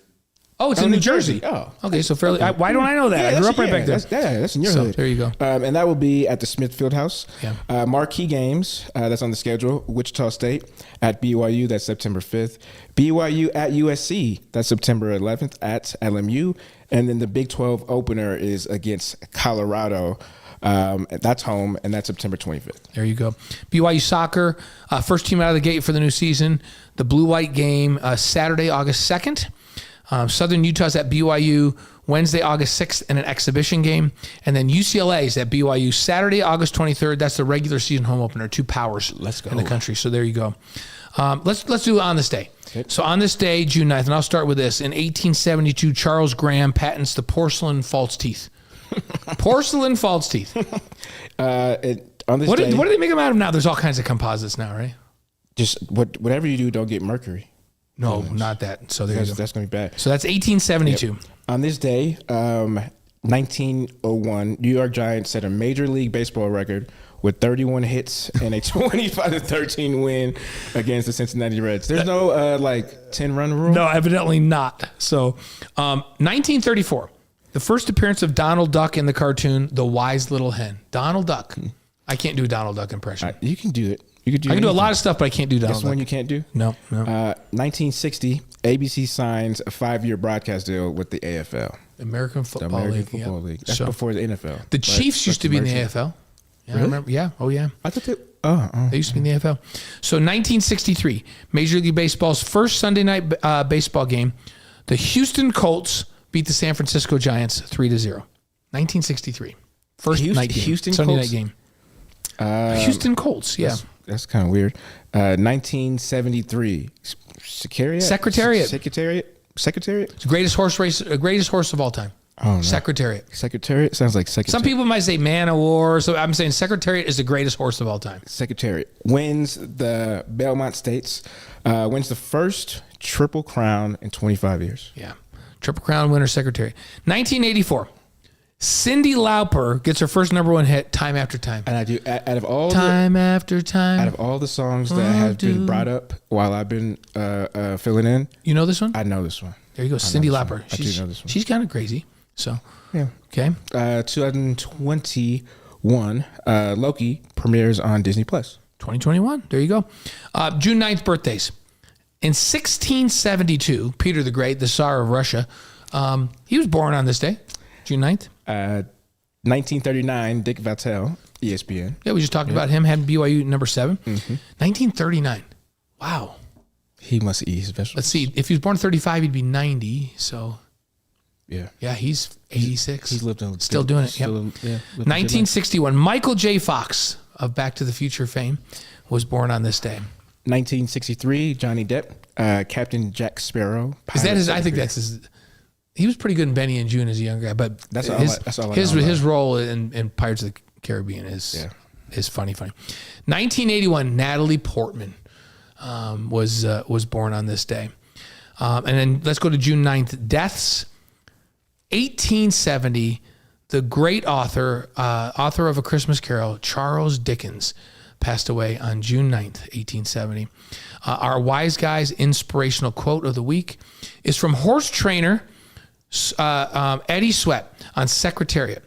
S1: Oh, it's in New Jersey.
S2: Oh,
S1: okay. So fairly. Why don't I know that? I grew up right back there.
S2: That's in your hood.
S1: There you go.
S2: And that will be at the Smithfield House.
S1: Yeah.
S2: Marquee games. That's on the schedule. Wichita State at BYU. That's September 5th. BYU at USC. That's September 11th at LMU. And then the Big 12 opener is against Colorado. That's home, and that's September 25th.
S1: There you go. BYU soccer, first team out of the gate for the new season. The blue-white game Saturday, August 2nd. Southern Utah's at BYU Wednesday, August 6th, in an exhibition game. And then UCLA's at BYU Saturday, August 23rd. That's the regular season home opener. 2 powers in the country. So there you go. Let's do it on this day. Okay. So on this day, June 9th, and I'll start with this. In 1872, Charles Graham patents the porcelain false teeth. Porcelain false teeth.
S2: On this
S1: what
S2: day,
S1: do they make them out of now? There's all kinds of composites now, right?
S2: Just whatever you do, don't get mercury.
S1: No, not that. So there you go.
S2: That's going to be bad.
S1: So that's 1872.
S2: Yep. On this day, 1901, New York Giants set a Major League Baseball record with 31 hits and a 25-13 win against the Cincinnati Reds. There's no 10-run rule?
S1: No, evidently not. So 1934, the first appearance of Donald Duck in the cartoon, The Wise Little Hen. Donald Duck. I can't do a Donald Duck impression.
S2: You can do it.
S1: I can do a lot of stuff, but I can't do Donald
S2: That's
S1: Duck.
S2: one you can't do?
S1: No.
S2: 1960, ABC signs a 5-year broadcast deal with the AFL.
S1: American Football League.
S2: That's before the NFL.
S1: The Chiefs used to be in the AFL. Yeah, really? I remember. Yeah. Oh, yeah.
S2: I thought they...
S1: They used to be in the AFL. So 1963, Major League Baseball's first Sunday night baseball game, the Houston Colts beat the San Francisco Giants 3-0. 1963. First night game. Sunday night game. Houston Colts, yeah.
S2: That's kind of weird. 1973, Secretariat. It's
S1: the greatest horse of all time.
S2: Oh, no.
S1: Secretariat
S2: sounds like Secretariat.
S1: Some people might say Man of War, so I'm saying Secretariat is the greatest horse of all time.
S2: Secretariat wins the Belmont Stakes, wins the first Triple Crown in 25 years.
S1: Yeah, Triple Crown winner, Secretariat. 1984. Cyndi Lauper gets her first number 1 hit, Time After Time.
S2: And I do, out of all
S1: After Time.
S2: Out of all the songs that have been brought up while I've been filling in.
S1: You know this one?
S2: I know this one.
S1: There you go, Cyndi Lauper.
S2: I do know this one.
S1: She's kind of crazy. So,
S2: yeah.
S1: Okay.
S2: 2021, Loki premieres on Disney+.
S1: 2021. There you go. June 9th birthdays. In 1672, Peter the Great, the Tsar of Russia, he was born on this day, June 9th.
S2: 1939, Dick Vitale, ESPN.
S1: Yeah, we just talked about him, had BYU number 7. Mm-hmm. 1939. Wow.
S2: He must eat his vegetables.
S1: Let's see. If he was born 35, he'd be 90. So,
S2: yeah,
S1: he's 86.
S2: He's lived on
S1: still doing it. Yep. 1961, Michael J. Fox of Back to the Future fame was born on this day.
S2: 1963, Johnny Depp, Captain Jack Sparrow.
S1: Is that his? I think that's his. He was pretty good in Benny and June as a young guy, but
S2: that's all
S1: his role in Pirates of the Caribbean is funny. 1981, Natalie Portman was born on this day, and then let's go to June 9th. Deaths. 1870, the great author of A Christmas Carol, Charles Dickens, passed away on June 9th, 1870. Our Wise Guys inspirational quote of the week is from horse trainer Eddie Sweat on Secretariat.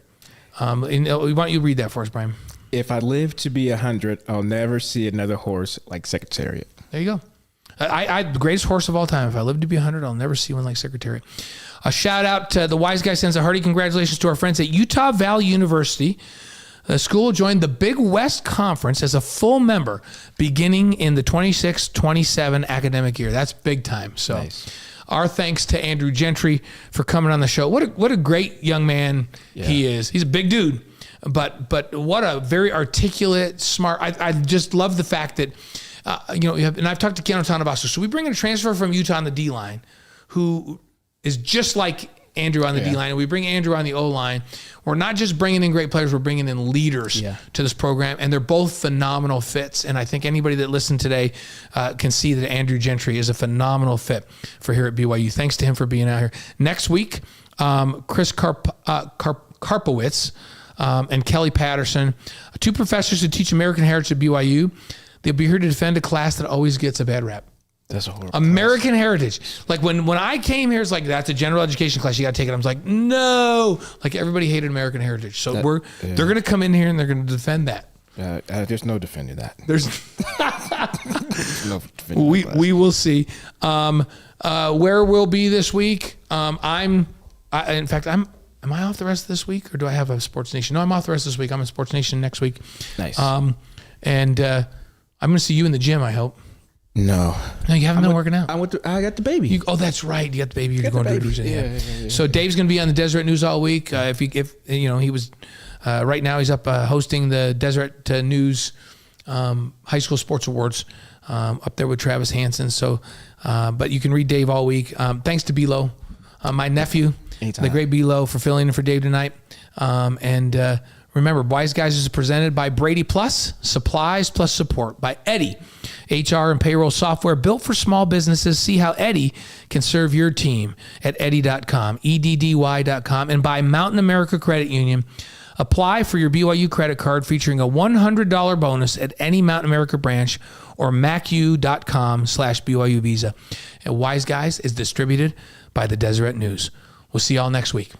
S1: Why don't you read that for us, Brian?
S2: If I live to be 100, I'll never see another horse like Secretariat.
S1: There you go. The greatest horse of all time. If I live to be 100, I'll never see one like Secretariat. A shout out to the Wise Guy sends a hearty congratulations to our friends at Utah Valley University. The school joined the Big West Conference as a full member beginning in the 26-27 academic year. That's big time. So nice. Our thanks to Andrew Gentry for coming on the show. What a great young man he is. He's a big dude, but what a very articulate, smart. I just love the fact that, and I've talked to Keanu Tanabasu. So we bring in a transfer from Utah on the D-line who is just like Andrew on the D-line, and we bring Andrew on the O-line. We're not just bringing in great players, we're bringing in leaders to this program, and they're both phenomenal fits. And I think anybody that listened today can see that Andrew Gentry is a phenomenal fit for here at BYU. Thanks to him for being out here. Next week, Chris Karpowitz and Kelly Patterson, 2 professors who teach American heritage at BYU. They'll be here to defend a class that always gets a bad rap.
S2: That's a horrible
S1: American Heritage. Like when I came here, it's like, that's a general education class. You got to take it. I was like, no. Like everybody hated American Heritage. So they're going to come in here and they're going to defend that.
S2: There's no defending that.
S1: There's
S2: no defending
S1: we will see. Where we'll be this week. Am I off the rest of this week or do I have a Sports Nation? No, I'm off the rest of this week. I'm in Sports Nation next week.
S2: Nice.
S1: I'm going to see you in the gym, I hope.
S2: No,
S1: you haven't been working out.
S2: I got the baby.
S1: That's right. You got the baby. You're going to do it.
S2: Yeah.
S1: So Dave's going to be on the Deseret News all week. If he was right now, he's up hosting the Deseret News High School Sports Awards up there with Travis Hansen. So, but you can read Dave all week. Thanks to Bilo, my nephew,
S2: Anytime.
S1: the great Bilo, for filling in for Dave tonight. Remember, Wise Guys is presented by Brady Plus, supplies plus support by Eddie, HR and payroll software built for small businesses. See how Eddie can serve your team at eddy.com, EDDY.com, and by Mountain America Credit Union. Apply for your BYU credit card featuring a $100 bonus at any Mountain America branch or macu.com/BYU Visa. And Wise Guys is distributed by the Deseret News. We'll see y'all next week.